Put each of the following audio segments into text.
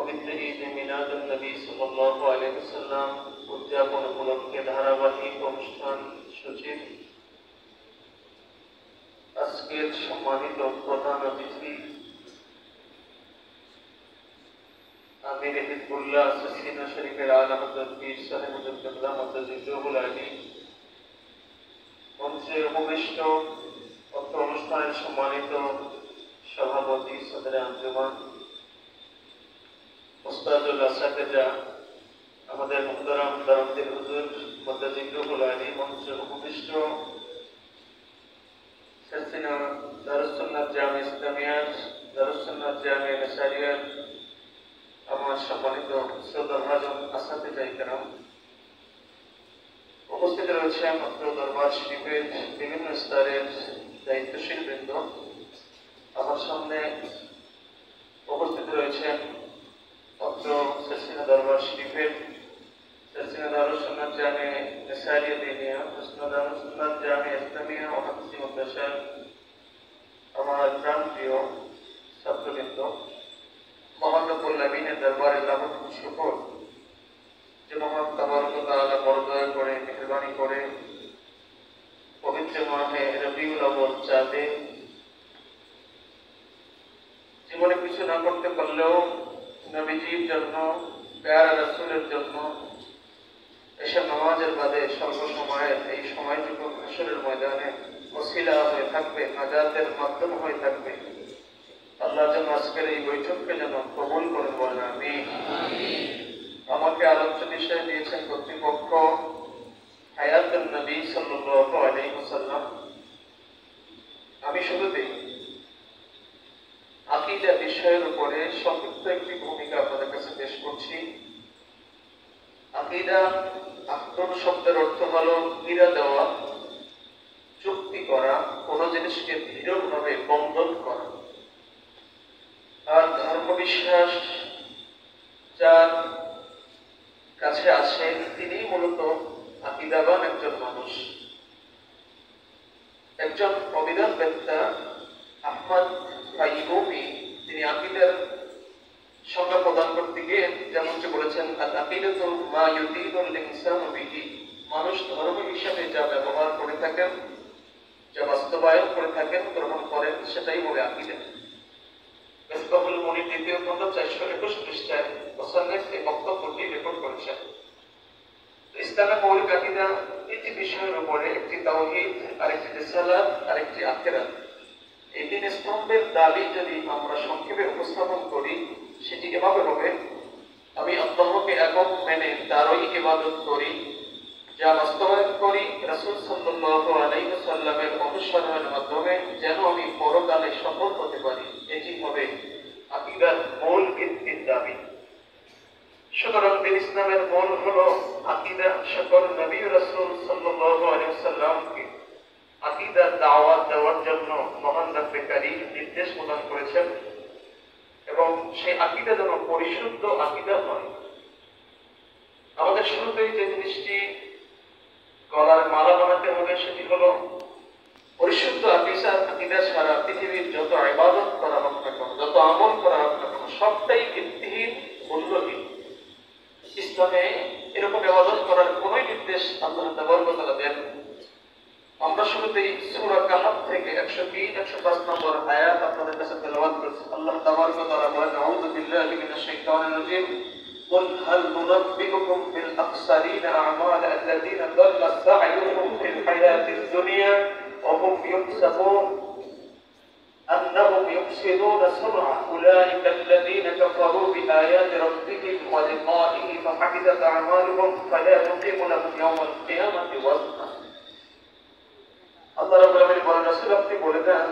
পবিত্র ঈদ মিলাদুন নবী সাল্লাল্লাহু আলাইহি ওয়াসাল্লাম উদযাপন উপলক্ষে ধারাবাহিক অনুষ্ঠান সূচির আজকের সম্মানিত প্রধান অতিথি আমির হিজবুল্লাহ সিনা শরীফের আলা হযরত পীর সাহেবুল কিবলা মুতাজিদুল আলী, মঞ্চে উপবিষ্ট অত্র অনুষ্ঠানের সম্মানিত সভাপতি সদরে আঞ্জুমান উস্তাদুল আসাতিজা, আমাদের মুহতারাম দারুদ্দিন হুজুর মুতাজিদুল আলী, মঞ্চে উপবিষ্ট সিলসিলা দারুস সুন্নাত জামিয়া ইসলামিয়া, দারুস সুন্নাত জামিয়া মিশরিয়া, আমার সম্মানিত শ্রদ্ধাভাজন আসাতিজায়ে কেরাম, উপস্থিত রয়েছেন অত্র দরবার শরীফের বিভিন্ন স্তরের দায়িত্বশীল বৃন্দ। আমার সামনে উপস্থিত রয়েছেন অত্র সিলসিলা দরবার শরীফের সিলসিলা দারুস সুন্নাত জামিয়া মিশরিয়া দিনিয়া, সিলসিলা দারুস সুন্নাত জামিয়া ইসলামিয়া ও হাফিজি মাদ্রাসা আমার প্রাণপ্রিয় ছাত্রবৃন্দ। মহান রব্বুল আমিনের দরবারে লাখো শুকর যে মহান তাবারক ওয়া তাআলা বরদয়া করে মেহেরবানি করে পবিত্র মাহে রবিউল আউয়াল চাঁদে জীবনে কিছু না করতে পারলেও নবীজির জন্য, প্যারা রাসূলের জন্য এসব নামাজের বাদে সর্বসময়ের এই সময়টুকু হাসরের ময়দানে ওসিলা হয়ে থাকবে, নাজাতের মাধ্যম হয়ে থাকবে। আল্লাহ যেন আজকের এই বৈঠককে যেন কবুল করেন, বলেন আমিন। আমাকে আলোচ্য বিষয় দিয়েছেন কর্তৃপক্ষ হায়াতুন নবী সাল্লাল্লাহু আলাইহি ওয়াসাল্লাম। আমি শুরুতেই আকীদা বিষয়ের উপরে সংক্ষিপ্ত একটি ভূমিকা আপনাদের কাছে পেশ করছি। আকীদা আকিদা শব্দের অর্থ হলো দৃঢ় দেওয়া, চুক্তি করা, কোন জিনিসকে দৃঢ়ভাবে বন্ধন করা। আর ধর্ম বিশ্বাস যার কাছে আসেন তিনি মূলত আকীদাবান একজন মানুষ। একজন অবিদান বেত্তা আহমদ ফাইয়ুমি তিনি আকীদার সংজ্ঞা প্রদান করতে গিয়ে যেমনটি বলেছেন, আল আকিদাতু মা ইউদিনুল ইনসানু বিহি, মানুষ ধর্ম হিসাবে যা ব্যবহার করে থাকেন, যা বাস্তবায়ন করে থাকেন, গ্রহণ করেন, সেটাই বলে আকীদা। মিসবাহুল মুনির দ্বিতীয় খণ্ড 421 পৃষ্ঠায় মুসান্নিফ এই বক্তব্যটি রেকর্ড করেছেন। ইসলামের মৌলিক আকীদা তিনটি বিষয়ের উপরে, একটি তাওহীদ, আরেকটি রিসালাত, আরেকটি আখিরাত। এই তিন স্তম্ভের দাবি যদি আমরা সংক্ষেপে উপস্থাপন করি সেটি এভাবে হবে: আমি আল্লাহকে একক মেনে তারই ইবাদত করি, যা বাস্তবায়ন করি রাসূল সাল্লাল্লাহু আলাইহি ওয়াসাল্লামের অনুসরণের মাধ্যমে, যেন আমি পরকালে সফল হতে পারি। এটি হবে আকীদার মূল ভিত্তির দাবি। সুতরাং দিন ইসলামের মূল হলো আকীদা। সকল নবী ও রাসূল সাল্লাল্লাহু আলাইহি ওয়াসাল্লামকে আকীদার দাওয়াত দেওয়ার জন্য মহান রব্বে কারীম নির্দেশ প্রদান করেছেন, এবং সেই আকীদা যেন পরিশুদ্ধ আকীদা হয়। আমাদের শুরুতেই যে জিনিসটি গলার মালা বানাতে হবে সেটি হলো পরিশুদ্ধ আকীদা ছাড়া পৃথিবীর যত ইবাদত করা হোক না কেন, যত আমল করা হোক না কেন, সবটাই ভিত্তিহীন, মূল্যহীন। ইসলামে এরকম ইবাদত করার কোন নির্দেশ আল্লাহ তাবারক ওয়া তাআলা দেন। আমরা শুরুতেই সূরা কাহফ থেকে 103-105 নম্বর আয়াত আপনাদের কাছে তেলাওয়াত করছি। আল্লাহ তাবারক ওয়া তাআলা বলেন, আউযু বিল্লাহি মিনাশ শাইতানির রাজীম, قل هل ننبئكم بالأخسرين أعمالا الذين ضل سعيهم في الحياة الدنيا وهم يحسبون أنهم يحسنون صنعا أولئك الذين كفروا بآيات ربهم ولقائه فحبطت أعمالهم فلا نقيم لهم يوم القيامة وزنا। আল্লাহ রাব্বুল আলামিন বলেন, রাসূল আপনি বলে দেন,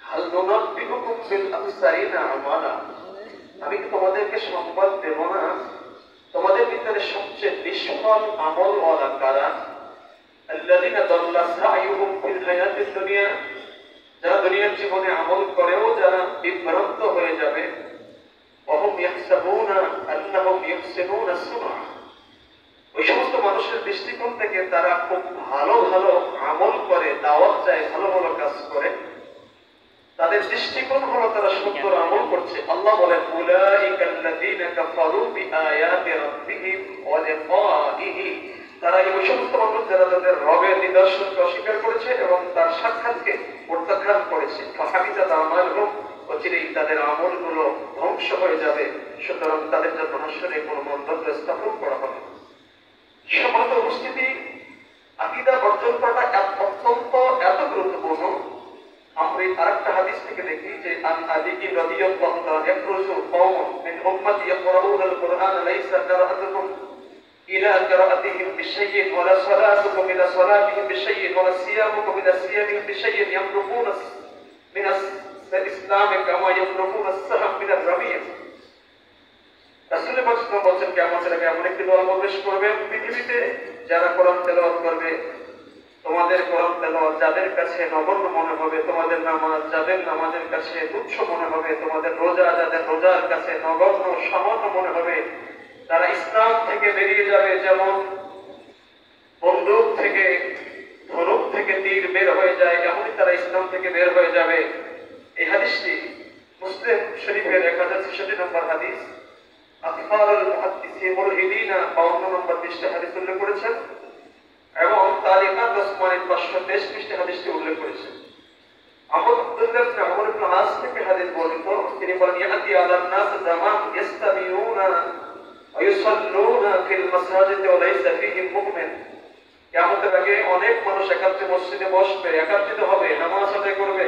হাল নুনাব্বিউকুম বিল আখসারিনা আমালা, আমি কি তোমাদেরকে সংবাদ দেব না তোমাদের ভিতরে সবচেয়ে নিষ্ফল আমলওয়ালা কারা? আল্লাযীনা দাল্লা সাইয়ুহুম ফিল হায়াতিদ দুনিয়া, যারা দুনিয়ার জীবনে আমল করেও যারা বিভ্রান্ত হয়ে যাবে। ওহুম ইয়াহসাবুনা আন্নাহুম ইউহসিনুনা সুনআ, ওই সমস্ত মানুষের দৃষ্টিকোণ থেকে তারা খুব ভালো ভালো আমল করে, দাওয়াত যায়, ভালো ভালো কাজ করে। তাদের দৃষ্টিকোণ হলো তারা সুন্দর আমল করছে। আল্লাহ বলেন উলাইকাল্লাযীনা কাফারু বিআয়াতি রাব্বিহিম ওয়া লিকাইহি, তারা এই সমস্ত মানুষ যারা তাদের রবের নিদর্শনকে অস্বীকার করেছে এবং তার সাক্ষাৎকে প্রত্যাখ্যান করেছে। ফাহাবিতাত আমালুহুম, অচিরেই তাদের আমলগুলো ধ্বংস হয়ে যাবে। সুতরাং তাদের জন্য হাসরে কোনো মন্তব্য স্থাপন করা হবে। সম্মানিত উপস্থিতি, আকীদা অর্জন করাটা অত্যন্ত এত গুরুত্বপূর্ণ। আমরা আরেকটা হাদিস থেকে দেখি যে আন আলী রাদিয়াল্লাহু তাআলা ইয়াখরুজু কওমুন মিন উম্মতি ইয়াকরাউনাল কুরআন লাইসা কিরাআতুহুম ইলা কিরাআতিহিম বিশাইইন ওয়ালা সালাতুহুম ইলা সালাতিহিম বিশাইইন ওয়ালা সিয়ামুহুম ইলা সিয়ামিহিম বিশাইইন ইয়ামরুকুনা মিনাস ইসলাম কামা ইয়ামরুকুনা আস-সাহাম মিনার রামিয়। রাসূল পাক সাল্লাল্লাহু আলাইহি ওয়াসাল্লাম বলেন, কিয়ামতের আগে এমন একটি দল প্রবেশ করবে পৃথিবীতে যারা কোরআন তেলাওয়াত করবে। তোমাদের কোরআন তেলাওয়াত যাদের কাছে নগণ্য মনে হবে, তোমাদের নামাজ যাদের নামাজের কাছে তুচ্ছ মনে হবে, তোমাদের রোজা যাদের রোজার কাছে নগণ্য সামান্য মনে হবে, তারা ইসলাম থেকে বেরিয়ে যাবে যেমন বন্দুক থেকে ধনুক থেকে তীর বের হয়ে যায়, এমনই তারা ইসলাম থেকে বের হয়ে যাবে। এই হাদিসটি মুসলিম শরীফের 1066 নম্বর হাদিস। আতফারুল মুহাদ্দিসিন মুলহিদিনা 52 নম্বর পৃষ্ঠা হাদিস উল্লেখ করেছেন এবং তারিকাত ওসমানী 523 পৃষ্ঠা হাদিসটি উল্লেখ করেছেন। আব্দুল্লাহ ইবনে আমর ইবনে আস থেকে হাদিস বর্ণিত, তিনি বলেন, ইয়াতি আলান নাস জামান ইস্তামিউনা ওয়া ইউসাল্লুনা ফিল মাসাজিদ ওয়া লাইসা ফীহিম মুমিন। কিয়ামতের আগে অনেক মানুষ একত্রে মসজিদে বসবে, একত্রিত হবে, নামাজ আদায় করবে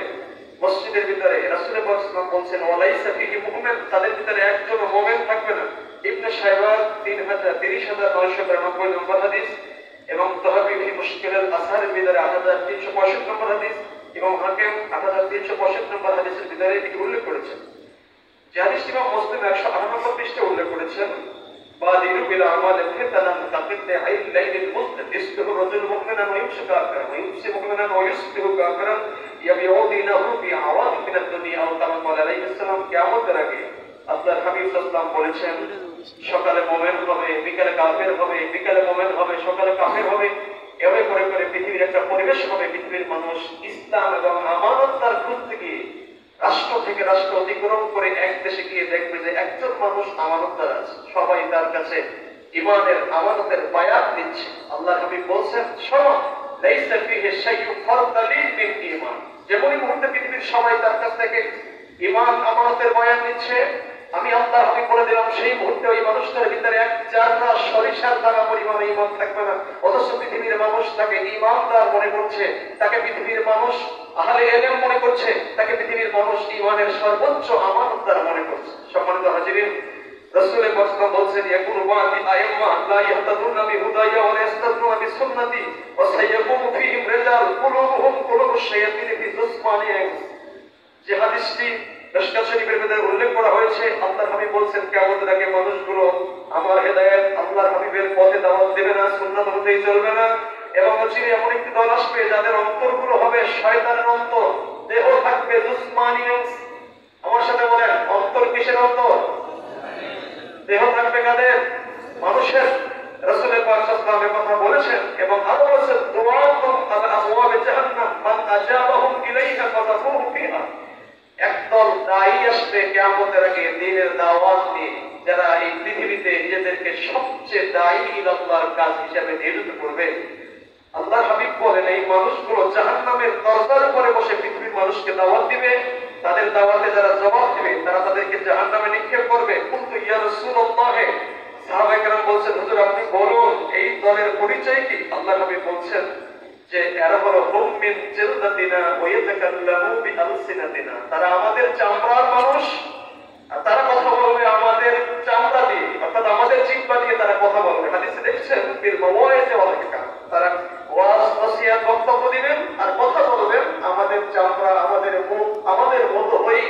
মসজিদের ভিতরে। রাসূল পাক সাল্লাল্লাহু আলাইহি ওয়াসাল্লাম বলেন ওয়ালাইসা ফীহি মুমিন, তাদের ভিতরে একজনও মুমিন থাকবে না। ইবনে শাইবাহ 30992 নম্বর হাদিস এবং তাহাবী ফি মুশকিলাল আসহারের ভিতরে 8365 নম্বর হাদিস এবং হাকিম 8365 নম্বর হাদিসের ভিতরে এটি উল্লেখ করেছেন। যে হাদিসটি ইমাম মুসলিম 108 নম্বর পৃষ্ঠায় উল্লেখ করেছেন, বাদিরু বিল আমাল ফিতানান কাকিতাইল লাইলিল মুসলিম ইসবিহু রাজুল মুমিনান ওয়া ইউমসি কাফিরান ওয়া ইউমসি মুমিনান ওয়া ইসবিহু কাফিরান ইয়াবিউদিনাহু বিআওয়াদ মিনাদ দুনিয়া ওয়া কামা ক্বালা আলাইহিস সালাম। কিয়ামতের আগে আল্লাহর হাবিব সাল্লাল্লাহু আলাইহি ওয়াসাল্লাম বলেছেন, সকালে মুমিন হবে, বিকালে কাফের হবে, বিকালে মুমিন হবে, সকালে কাফের হবে। এভাবে করে করে পৃথিবীর একটা পরিবেশ হবে, পৃথিবীর মানুষ ইসলাম এবং আমানতদার খুঁজতে গিয়ে রাষ্ট্র থেকে রাষ্ট্র অতিক্রম করে এক দেশে গিয়ে দেখবে যে একজন মানুষ আমানতদার আছে, সবাই তার কাছে ঈমানের আমানতের বায়াত দিচ্ছে। আল্লাহর হাবিব বলেছেন, শোনো, লাইসা ফীহি শাইউন ফারতালিন মিন ঈমান। যেমনই মুহূর্তে পৃথিবীর সবাই তার কাছ থেকে ঈমান আমানতের বায়াত নিচ্ছে, আমি আল্লাহর হাবিব বলে দিলাম সেই মুহূর্তে ওই মানুষটার ভিতরে এক জাররা সরিষার দানা পরিমাণ ঈমান থাকবে না। অথচ পৃথিবীর মানুষ তাকে ঈমানদার মনে করছে, তাকে পৃথিবীর মানুষ আহলে ইলম মনে করছে, তাকে পৃথিবীর মানুষ ঈমানের সর্বোচ্চ আমানতদার মনে করছে। সম্মানিত হাজিরিন, রাসূল পাক সাল্লাল্লাহু বলছেন, ইয়াকুনু বাদি আইম্মা লা ইয়াহতাদুনা বিহুদাইয়া ওয়া ইয়াস্তাদুনা বিসুন্নতি ওয়া সায়াকুমু ফীহিম রিজাল কুলুবুহুম কুলুবুশ শায়াতিন ফি জুসমানিহিম। যে হাদিসটি মিশকাত শরীফের ভিতরে উল্লেখ করা হয়েছে, আল্লাহর হাবিব বলেন, কিয়ামতের আগে মানুষগুলো আমার হেদায়েত আল্লাহর হাবিবের পথে দাওয়াত দেবে না, সুন্নাত অনুযায়ী চলবে না এবং অচিরে এমন একটি দল আসবে যাদের অন্তরগুলো হবে শয়তানের অন্তর, দেহ থাকবে জুসমানিহিম। আমার সাথে বলেন, অন্তর কিসের অন্তর? দেহ থাকবে কাদের? মানুষের। রাসূল পাক সাল্লাল্লাহু আলাইহি ওয়াসাল্লাম কথা বলেছেন এবং আরো বলেছেন, দুআতুম আলা আবওয়াবি জাহান্নাম মান আজাবাহুম ইলাইহা ফাতাফুহু ফিহা। একদল দায়ী আসবে কিয়ামতের আগে দ্বীনের দাওয়াত দিয়ে, যারা এই পৃথিবীতে নিজেদেরকে সবচেয়ে দায়ী ইলাল্লাহর কাজ হিসেবে নিয়োজিত করবে। আল্লাহর হাবিব বলেন, এই মানুষগুলো জাহান্নামের দরজার উপরে বসে পৃথিবীর মানুষকে দাওয়াত দিবে, তাদের দাওয়াতে যারা জবাব দিবে তারা তাদেরকে জাহান্নামে নিক্ষেপ করবে। কিন্তু ইয়া রাসূলুল্লাহ, সাহাবায়ে কেরাম বলছেন, হুজুর আপনি বলুন এই দলের পরিচয় কি? আল্লাহর হাবিব বলছেন যে এরা হলো হুম মিন জিলদাতিনা ওয়া ইয়াতাকাল্লামু বিআলসিনাতিনা, তারা আমাদের চামড়ার মানুষ আর তারা কথা বলবে আমাদের চামড়া দিয়ে, অর্থাৎ আমাদের জিহ্বা দিয়ে তারা কথা বলবে। হাদিসে দেখছেন ফিল মাওয়াইজ ওয়াল হিকাম, তারা ওয়াজ ওসিয়াত বক্তব্য দিবেন আর কথা বলবেন আমাদের চামড়া, আমাদের মুখ, আমাদের মতো হই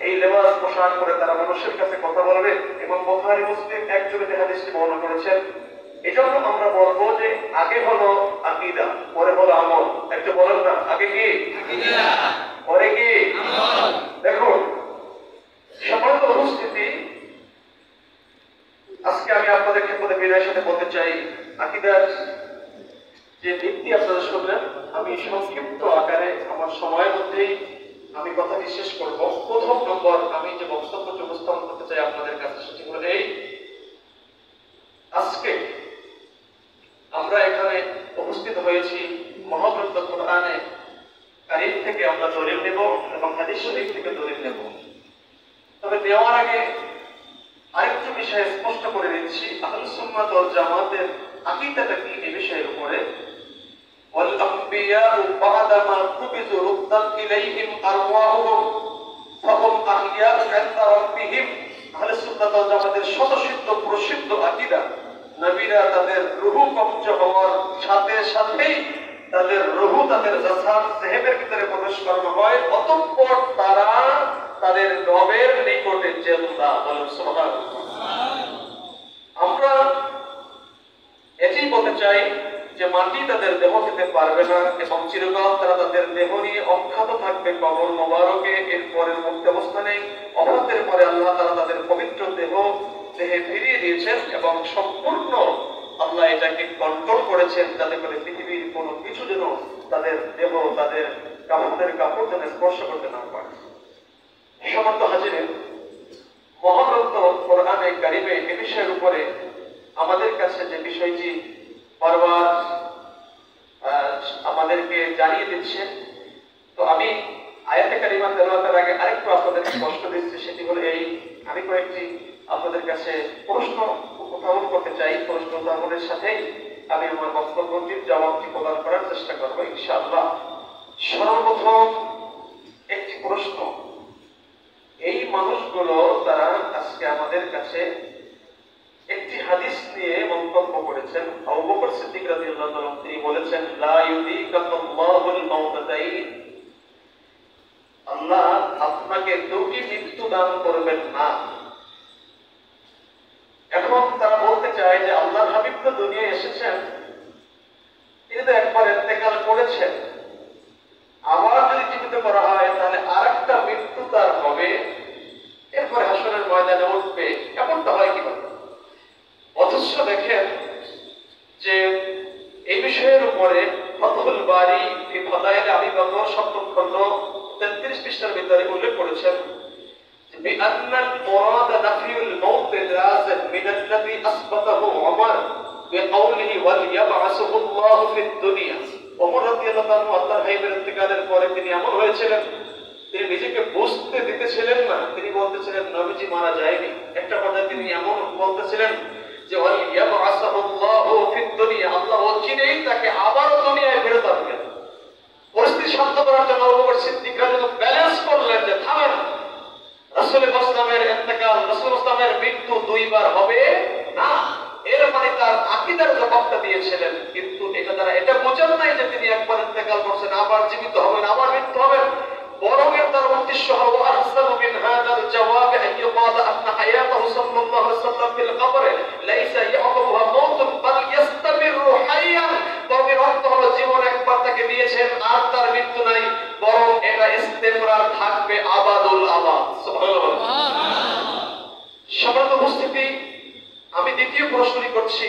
এই লেবাস পোশাক করে তারা মানুষের কাছে কথা বলবে। এবং বুখারী মুসলিম একযোগে হাদিসটি বর্ণনা করেছেন। এজন্য আমরা বলবো যে আগে হলো আকীদা, পরে হলো আমল। একটু বলেন না, আগে কি আকীদা, পরে কি আমল? দেখুন সম্মানিত উপস্থিতি, আজকে আমি আপনাদের ক্ষেত্রে বিনয়ের সাথে বলতে চাই, আকীদার যে ভিত্তি আপনারা শুনলেন, আমি সংক্ষিপ্ত আকারে আমার সময়ের মধ্যেই আমি কথাটি শেষ করব। প্রথম নম্বর, আমি যে বক্তব্যটি উপস্থাপন নেওয়ার আগে আরেকটি বিষয় স্পষ্ট করে দিচ্ছি, আহলুস সুন্নাত ওয়াল জামাতের আকীদাটা কি এই বিষয়ের উপরে। ওয়াল আম্বিয়াউ বা'দামা কুবিযু রুদ্দাত ইলাইহিম আরওয়াহুহুম ফাহুম আহইয়াউ ইনদা রাব্বিহিম। আহলুস সুন্নাত ওয়াল জামাতের স্বতঃসিদ্ধ প্রসিদ্ধ আকীদা, নবীরা তাদের রূহ কবজ হওয়ার সাথে সাথেই তাদের রূহ তাদের জাসাদ দেহের ভিতরে প্রবেশ করানো হয়, অতঃপর তারা তাদের রবের নিকটে জিন্দা। বলুন সুবহানাল্লাহ। আমরা এটাই বলতে চাই যে মাটি তাদের দেহ খেতে পারবে না এবং চিরকাল তারা তাদের দেহ নিয়ে অক্ষত থাকবে কবর মোবারকে। এর পরের মুক্ত অবস্থানে অবস্থার পরে আল্লাহ তাআলা তাদের পবিত্র দেহে ফিরিয়ে দিয়েছেন এবং সম্পূর্ণ আল্লাহ এটাকে কন্ট্রোল করেছেন যাতে করে পৃথিবীর কোনো কিছু যেন তাদের দেহ তাদের কাপড় যেন স্পর্শ করতে না পারে। সমস্ত হাজিরের মহাগ্রন্থ কোরআনে কারিমে এ বিষয়ের উপরে আমাদের কাছে যে বিষয়টি বারবার আমাদেরকে জানিয়ে দিচ্ছে, তো আমি আয়াতে কারিমা তেলাওয়াতের আগে আরেকটু আপনাদের স্পষ্ট দিচ্ছি। সেটি হলো এই, আমি কয়েকটি আপনাদের কাছে প্রশ্ন উত্থাপন করতে চাই। প্রশ্ন উত্থাপনের সাথেই আমি আমার বক্তব্যটির জবাবটি প্রদান করার চেষ্টা করবো ইনশাআল্লাহ। সর্বপ্রথম একটি প্রশ্ন, এই মানুষগুলো তারা আজকে আমাদের কাছে একটি হাদিস নিয়ে মন্তব্য করেছেন। আবু বকর সিদ্দিক রাদিয়াল্লাহু তাআলা তিনি বলেছেন, লা ইউদিকাল্লাহুল মাউতাতাইন, আল্লাহ আপনাকে দুটি মৃত্যু দান করবেন না। এখন তারা বলতে চায় যে আল্লাহর হাবিব তো দুনিয়ায় এসেছেন, তিনি তো একবার ইন্তেকাল করেছেন, আবার যদি জীবিত করা হয় তাহলে আরেকটা মৃত্যু তার হবে, এরপরে হাসরের ময়দানে উঠবে, এমনটা হয় কিভাবে? অথচ দেখেন যে এই বিষয়ের উপরে ফাতহুল বারী ফি ফাদাইল আবি বকর 7ম খণ্ড 33 পৃষ্ঠার ভিতরে উল্লেখ করেছেন যে বিআন্নাল মুরাদ নাফিউল মাউত লাযিম মিনাল্লাযী আসবাতাহু উমর বিকাউলিহি ওয়াল ইয়াবআসুহুল্লাহু ফিদ দুনিয়া। ওমর রাদিয়াল্লাহু তাআলা আল্লাহর হাবিবের ইন্তেকালের পরে তিনি এমন হয়েছিলেন, তিনি নিজেকে বুঝতে দিতেছিলেন না। তিনি বলতেছিলেন নবীজি মারা যায়নি। একটা কথা তিনি এমন বলতেছিলেন যে ওয়াল ইয়াবআসুহুল্লাহু ফিদ দুনিয়া, আল্লাহ অচিরেই তাকে আবারও দুনিয়ায় ফেরত আনবেন। পরিস্থিতি শান্ত করার জন্য আবু বকর সিদ্দিক রাদিয়াল্লাহু ব্যালেন্স করলেন যে থামেন, রাসূল ইসলামের ইন্তেকাল, রাসূল ইসলামের মৃত্যু দুইবার হবে না। এর মানে তার আকীদার জবাবটা দিয়েছিলেন, কিন্তু এটা দ্বারা এটা বোঝেন নাই যে তিনি একবার ইন্তেকাল করছেন, আবার জীবিত হবেন, আবার মৃত্যু হবেন। বরং এর তার উদ্দেশ্য হলো আহসানু মিন হাদাল জওয়াব আন ইউকালা আন্না হায়াতাহু সাল্লাল্লাহু আলাইহি ওয়াসাল্লাম ফিল কবর লাইসা ইয়াকুবুহা মাউতুন বাল ইস্তামিরু হাইয়ান। তবে অর্থ হলো জীবন একবার তাকে দিয়েছেন আর তার মৃত্যু নাই, বরং এটা ইস্তেমরার থাকবে আবাদুল আবাদ। সুবহানাল্লাহ। সম্মানিত উপস্থিতি, আমি দ্বিতীয় প্রশ্নটি করছি,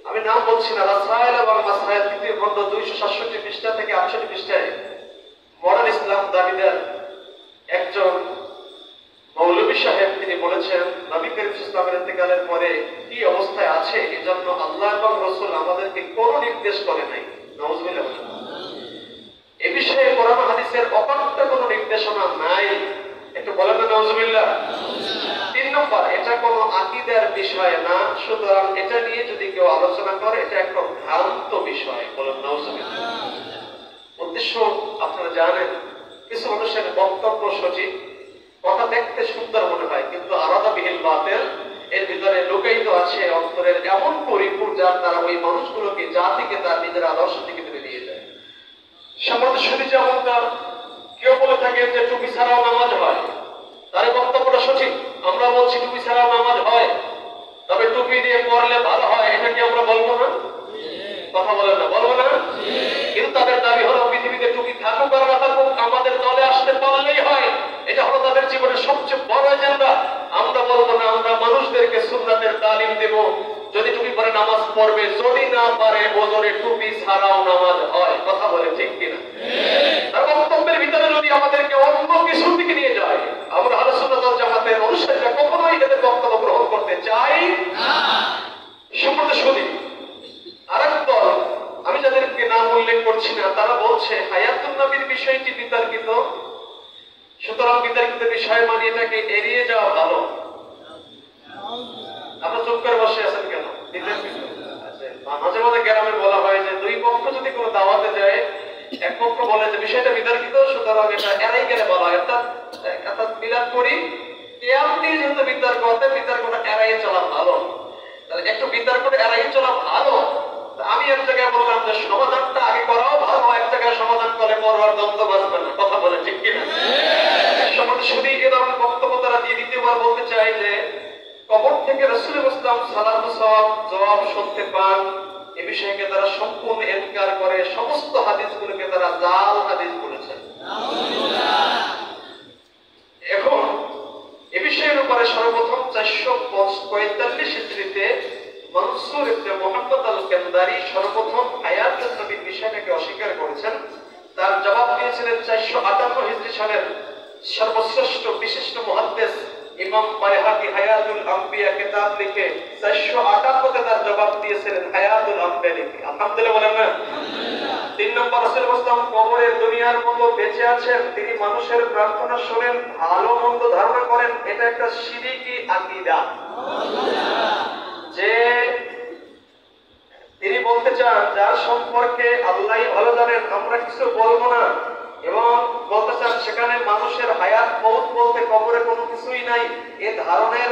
আমি নাম বলছি না, রাসায়েল এবং মাসায়েল 3য় খণ্ড 267 পৃষ্ঠা থেকে 68 পৃষ্ঠায় মডার্ন ইসলাম দাবিদার একজন মৌলভী সাহেব তিনি বলেছেন নবী করিম ইসলামের ইন্তেকালের পরে কি অবস্থায় আছে, এজন্য আল্লাহ এবং রাসূল আমাদেরকে কোনো নির্দেশ করে নাই। নাউজুবিল্লাহ। এই বিষয়ে কোরআন হাদিসের অকট্ট কোনো নির্দেশনা নাই। একটু বলেন না নাউজুবিল্লাহ। 3 নম্বর, এটা কোনো আকীদার বিষয় না, সুতরাং এটা নিয়ে যদি কেউ আলোচনা করে এটা একটা ভ্রান্ত বিষয়। বলেন নাউজুবিল্লাহ। উদ্দেশ্য আপনারা জানেন, কিছু মানুষের বক্তব্য সঠিক, কথা দেখতে সুন্দর মনে হয়, কিন্তু আলাদা বিহিল বাতিল, এর ভিতরে লুকায়িত আছে অন্তরের এমন পরিপূর যার দ্বারা ওই মানুষগুলোকে জাতিকে তার নিজের আদর্শ দিকে তুলে নিয়ে যায়। সম্মানিত শুধু যেমনটা কেউ বলে থাকেন যে টুপি ছাড়াও নামাজ হয়, তার বক্তব্যটা সঠিক। আমরা বলছি টুপি ছাড়াও নামাজ হয়, তবে টুপি দিয়ে পড়লে ভালো হয়, এটা কি আমরা বলবো না? কথা বলেন না, বলবো না? কিন্তু তাদের দাবি হলো পৃথিবীতে টুপি থাকুক আর না থাকুক, আমাদের দলে আসতে পারলেই হয়। এটা হলো তাদের জীবনের সবচেয়ে বড় এজেন্ডা। আমরা বলবো না, আমরা মানুষদেরকে সুন্নাতের তালিম দেব, যদি টুপি পরে নামাজ পড়বে, যদি না পারে ওজরে টুপি ছাড়াও নামাজ হয়। কথা বলে ঠিক কিনা? তার বক্তব্যের ভিতরে যদি আমাদেরকে অন্য কিছুর দিকে নিয়ে যায়, আমরা আহলে সুন্নাত ওয়াল জামাতের অনুসারীরা কখনোই এদের বক্তব্য গ্রহণ করতে চাই না। সম্মানিত শুনি, আরেক দল, আমি যাদেরকে নাম উল্লেখ করছি না, তারা বলছে হায়াতুন নবীর বিষয়টি বিতর্কিত, সুতরাং বিতর্কিত বিষয় মানে এটাকে এড়িয়ে যাওয়া ভালো। করে বসে আছেন কেন? মাঝে মাঝে গ্রামে বলা হয় যে দুই পক্ষ যদি কোনো দাওয়াতে যায়, এক পক্ষ বলে যে বিষয়টা বিতর্কিত, সুতরাং এটা এড়াই গেলে বলা হয়, অর্থাৎ বিরাট করি আপনি যেহেতু বিতর্ক হতে বিতর্কটা এড়াইয়ে চলা ভালো, তাহলে একটু বিতর্কটা এড়াইয়ে চলা ভালো। আমি এক জায়গায় বললাম যে সমাধানটা আগে করাও ভালো, এক জায়গায় সমাধান করে পরবার দ্বন্দ্ব বাঁচবে না। কথা বলে ঠিক কিনা? সমাজ শুধু এ ধরনের বক্তব্য তারা দিয়ে দ্বিতীয়বার বলতে চাই যে কবর থেকে রাসূলুল্লাহ সাল্লাল্লাহু আলাইহি ওয়াসাল্লাম জবাব শুনতে পান, এ বিষয়কে তারা সম্পূর্ণ ইনকার করে, সমস্ত হাদিসগুলোকে তারা জাল হাদিস বলেছেন। এখন এ বিষয়ের উপরে সর্বপ্রথম 445 হিজরিতে মনসুর ইবনে মুহাম্মদ আল-কান্দারি সর্বপ্রথম হায়াতুন নবীর বিষয়টাকে অস্বীকার করেছেন। তার জবাব দিয়েছিলেন 458 হিজরি সালের সর্বশ্রেষ্ঠ বিশিষ্ট মুহাদ্দিস ইমাম বাইহাকি হায়াতুল আম্বিয়া কিতাব লিখে 458 তার জবাব দিয়েছিলেন হায়াতুল আম্বিয়া লিখে। আলহামদুলিল্লাহ বলেন না? 3 নম্বর রাসূলুল্লাহ কবরের দুনিয়ার মতো বেঁচে আছেন, তিনি মানুষের প্রার্থনা শুনেন, ভালো মন্দ ধারণা করেন, এটা একটা শিরকি আকীদা। যে তিনি বলতে চান যার সম্পর্কে আল্লাহই ভালো জানেন, আমরা কিছু বলবো না, এবং বলতে চান সেখানে মানুষের হায়াত মওত বলতে কবরে কোনো কিছুই নাই। এ ধরনের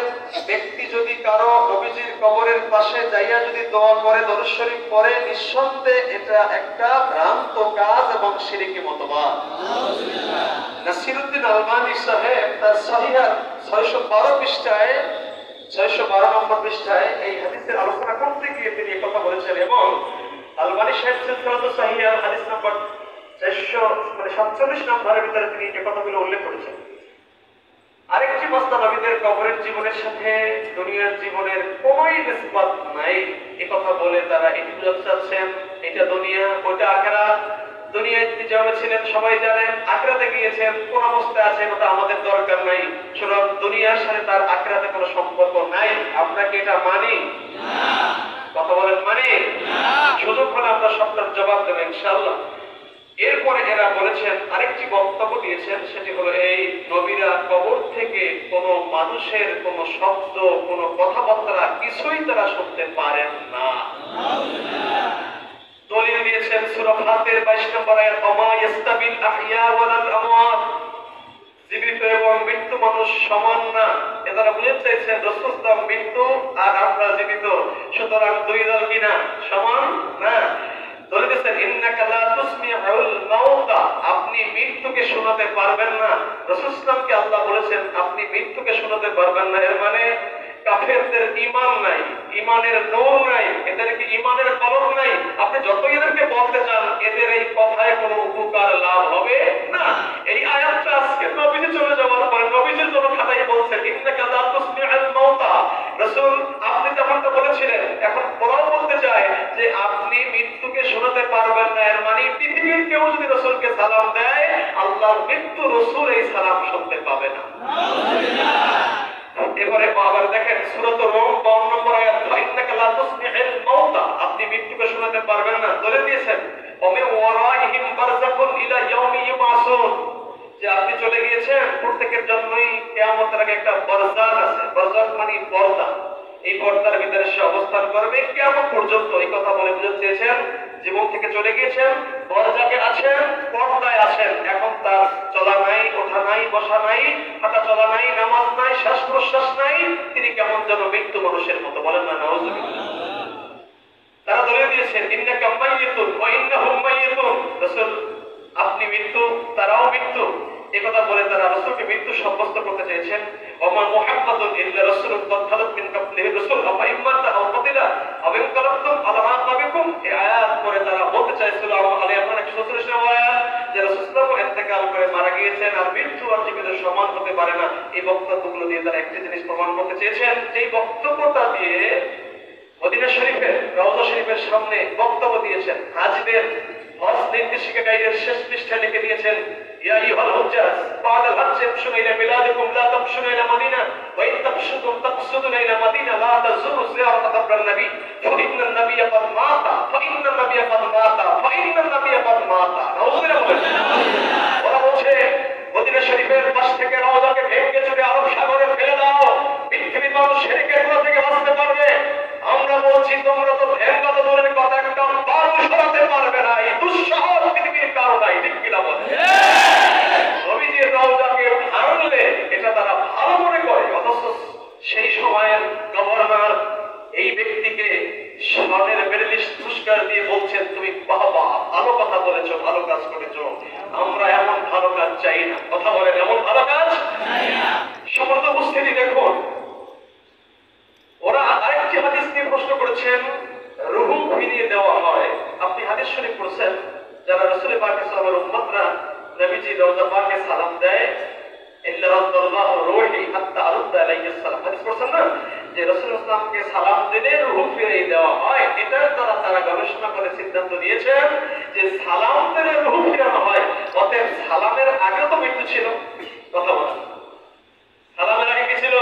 ব্যক্তি যদি কারো নবীজির কবরের পাশে যাইয়া যদি দোয়া করে, দরুদ শরীফ পড়ে, নিঃসন্দেহে এটা একটা ভ্রান্ত কাজ এবং শিরকি মতবাদ। নাসিরউদ্দিন আলবানী সাহেব তার সহিহ 612 পৃষ্ঠায় 612 নম্বর পৃষ্ঠায় এই হাদিসের আলোচনা করতে গিয়ে তিনি এই কথা বলেছেন, এবং আলবানী সাহেব সিলসিলাতুস সহিহ হাদিস নম্বর 447 নম্বরের ভিতরে তিনি এই কথাগুলো উল্লেখ করেছেন। আরেকটি মাসলা, নবীদের কবরের জীবনের সাথে দুনিয়ার জীবনের কোনোই নিসবত নাই, এই কথা বলে তারা এটি বোঝাতে চাচ্ছেন এটা দুনিয়া, ওটা আখিরাত। দুনিয়ায় তিনি যেভাবে ছিলেন সবাই জানেন, আখিরাতে গিয়েছেন কোন অবস্থায় আছেন ওটা আমাদের দরকার নাই, সুতরাং দুনিয়ার সাথে তার আখিরাতে কোনো সম্পর্ক নাই। আমরা কি এটা মানি? কথা বলেন মানি? সুযোগ হলে আমরা সবটার জবাব দেব ইনশাআল্লাহ। এরপরে এরা বলেছেন, আরেকটি বক্তব্য দিয়েছেন, সেটি হলো এই নবীরা কবর থেকে কোনো মানুষের কোনো শব্দ, কোনো কথাবার্তা কিছুই তারা শুনতে পারেন না। দলিল দিয়েছেন সূরা ফাতির 22 নম্বর আয়াত, ওমা ইয়াস্তাবিল আহইয়া ওয়াল আমওয়াত, জীবিত এবং মৃত্যু মানুষ সমান না। এরা বুঝতে চাইছেন রাসূলুল্লাহ মৃত্যু আর আমরা জীবিত, সুতরাং দুই দল কিনা সমান না। দলিল দিয়েছেন ইন্নাকা লা তুসমিউল মাউতা, আপনি মৃত্যুকে শোনাতে পারবেন না। রাসূলুল্লাহকে আল্লাহ বলেছেন আপনি মৃত্যুকে শোনাতে পারবেন না, এর মানে কাফেরদের ঈমান নাই, ঈমানের নূর নাই, এদেরকে ঈমানের কলম নাই। আপনি যতই এদেরকে বলতে চান, এদের এই কথায় কোনো উপকার লাভ হবে না। এই আয়াতটা আজকে নবীজি চলে যাওয়ার পরে নবীজির জন্য খাতায় বলছেন ইন্নাকা লা তুসমিউল মাউতা। রাসূল আপনি যেমনটা বলেছিলেন, এখন ওরাও বলতে চায় যে আপনি মৃত্যুকে শোনাতে পারবেন না, এর মানে পৃথিবীর কেউ যদি রাসূলকে সালাম দেয়, আল্লাহর মৃত্যু রাসূল এই সালাম শুনতে পাবে না। এবারে আবার দেখেন সূরাত রূম 52 নম্বর আয়াত, ইন্নাকা লা তুসমিউল মাউতা, আপনি মৃত্যুকে শোনাতে পারবেন না। বলে দিয়েছেন ওমে ওয়ারাইহিম বারযাকুন ইলা ইয়াউমি ইউবাসুন, যে আপনি চলে গিয়েছেন, প্রত্যেকের জন্যই কিয়ামতের আগে একটা বারযাক আছে। বারযাক মানে পর্দা, এই পর্দার ভিতরে সে অবস্থান করবে কিয়ামত পর্যন্ত। এই কথা বলে বুঝাতে চেয়েছেন জীবন থেকে চলে গিয়েছেন, বারযাকে আছেন, পর্দায় আছেন, এখন তার চলা নাই, ওঠা নাই, বসা নাই, হাঁটা চলা নাই, নামাজ নাই, শ্বাস প্রশ্বাস নাই, তিনি কেমন যেন মৃত্যু মানুষের মতো। বলেন না নাউযুবিল্লাহ। তারা দলিল দিয়েছেন ইন্নাকা মাইয়িতুন ওয়া ইন্নাহুম মাইয়িতুন, রাসূল আপনি মৃত্যু, তারাও মৃত্যু। এই কথা বলে তারা রাসূলকে মৃত্যু সাব্যস্ত করতে চেয়েছেন। ওমা মুহাম্মাদুন ইল্লা রাসূলুন ক্বাদ খালাত মিন ক্বাবলিহি রাসূল আফা ইম্মাতা আও কুতিলা আও ইনকালাবতুম আলা আকাবিকুম। এই আয়াত পরে তারা বলতে চাইছিল আলী ইমরান 134 নম্বর আয়াত, যে রাসূলুল্লাহ ইন্তেকাল করে মারা গিয়েছেন, আর মৃত্যু আর জীবিত সমান হতে পারে না। এই বক্তব্যগুলো দিয়ে তারা একটি জিনিস প্রমাণ করতে চেয়েছেন, যে বক্তব্যটা দিয়ে মদিনা শরীফের রওজা শরীফের সামনে বক্তব্য দিয়েছেন, হাজীদের হজ নির্দেশিকা গাইডের শেষ পৃষ্ঠায় লিখে দিয়েছেন, ইয়া আইয়ুহাল হুজ্জাজ বা'দাল হজ্জ ইমশু ইলা বিলাদিকুম লা তামশু ইলা মাদিনা ওয়া ইন তামশুতুম তাকসুদুনা ইলা মাদিনা লা তাযুরু জিয়ারাত কবরিন নবী ফাইন্নান নবিয়্যা ক্বাদ মাতা ফাইন্নান নবিয়্যা ক্বাদ মাতা ফাইন্নান নবিয়্যা ক্বাদ মাতা। নাউযুবিল্লাহ। ওরা বলছে মদিনা শরীফের পাশ থেকে রওজাকে ভেঙে চুরে আরব সাগরে ফেলে দাও, পৃথিবীর মানুষ শিরকের গুনাহ থেকে বাঁচতে পারবে। দিয়ে বলছেন তুমি বাবা ভালো কথা বলেছো, ভালো কাজ করেছো, আমরা এমন ভালো কাজ চাই না। কথা বলেন, এমন ভালো কাজ সমস্ত উপস্থিতি দেখুন। ওরা আরেকটি হাদিস নিয়ে প্রশ্ন করেছেন, রুহু ফিরিয়ে দেওয়া হয়। আপনি হাদিস শরীফ পড়ছেন, যারা রাসূল পাক সাল্লাল্লাহু আলাইহি উম্মতরা নবীজি রওজা পাকে সালাম দেয়, ইল্লা রাদ্দাল্লাহু রূহি হাত্তা আরুদ্দা আলাইহিস সালাম, হাদিস পড়ছেন না, যে রাসূল সাল্লাল্লাহু সালাম দিলে রুহু ফিরিয়ে দেওয়া হয়। এটার দ্বারা তারা গবেষণা করে সিদ্ধান্ত দিয়েছেন যে সালাম দিলে রুহু ফিরানো হয়, অতএব সালামের আগে তো মৃত্যু ছিল। কথা বলেন, সালামের আগে কি ছিল?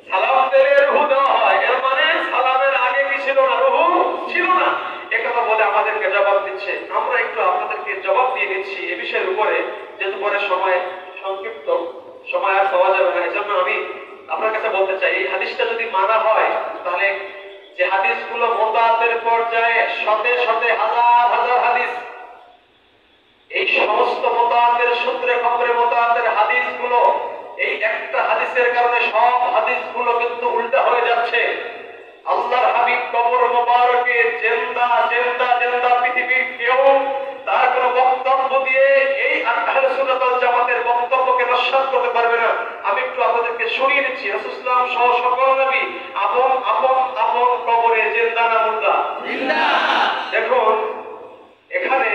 সালাম দিলে রুহু দেওয়া হয়, এর মানে সালামের আগে কি ছিল না? রুহু ছিল না। একথা বলে আমাদেরকে জবাব দিচ্ছে। আমরা একটু আপনাদেরকে জবাব দিয়ে দিচ্ছি এই বিষয়ের উপরে, যেহেতু পরে সময় সংক্ষিপ্ত, সময় আর পাওয়া যাবে না। এজন্য আমি আপনার কাছে বলতে চাই, এই হাদিসটা যদি মানা হয়, তাহলে যে হাদিসগুলো মুতাওয়াতির পর্যায়ে শতে শতে হাজার হাজার হাদিস, এই সমস্ত মুতাওয়াতির সূত্রে খবরে মুতাওয়াতির হাদিসগুলো, এই একটা হাদিসের কারণে সব হাদিসগুলো কিন্তু উল্টা হয়ে যাচ্ছে। আল্লাহর হাবিব কবর মোবারকে জিন্দা জিন্দা জিন্দা, পৃথিবীর কেউ তার কোনো বক্তব্য দিয়ে এই আহলে সুন্নাত ওয়াল জামাতের বক্তব্যকে নস্যাৎ করতে পারবে না। আমি একটু আপনাদেরকে শুনিয়ে দিচ্ছি, রাসূল সাল্লাল্লাহু আলাইহি ওয়াসাল্লাম সহ সকল নবী আপন আপন আপন কবরে জিন্দা না মুর্দা? জিন্দা। দেখুন এখানে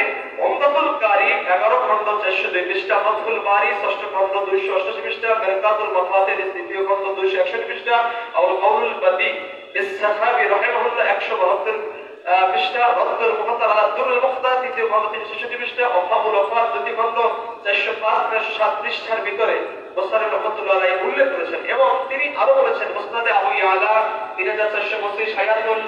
উমদাতুল কারি 11 খণ্ড 402 পৃষ্ঠা, ফাতহুল বারি 6ষ্ঠ খণ্ড 288 পৃষ্ঠা, মিরকাতুল মাফাতির 2য় খণ্ড 261 পৃষ্ঠা, আর কাউলুল বাদি ইস-সাখাবী রাহিমাহুল্লাহ 172 পৃষ্ঠা, রদ্দুল মুখতার আলা দুরুল মুখতার 3য় খণ্ড 366 পৃষ্ঠা, ওয়াফাবুল ওয়াফাত 2য় খণ্ড 405 পৃষ্ঠার ভিতরে বুখারী রাহমাতুল্লাহ আলাইহি উল্লেখ করেছেন। এবং তিনি আরো বলেছেন, মুসনাদে আবু ইয়ালা 3425, হায়াতুল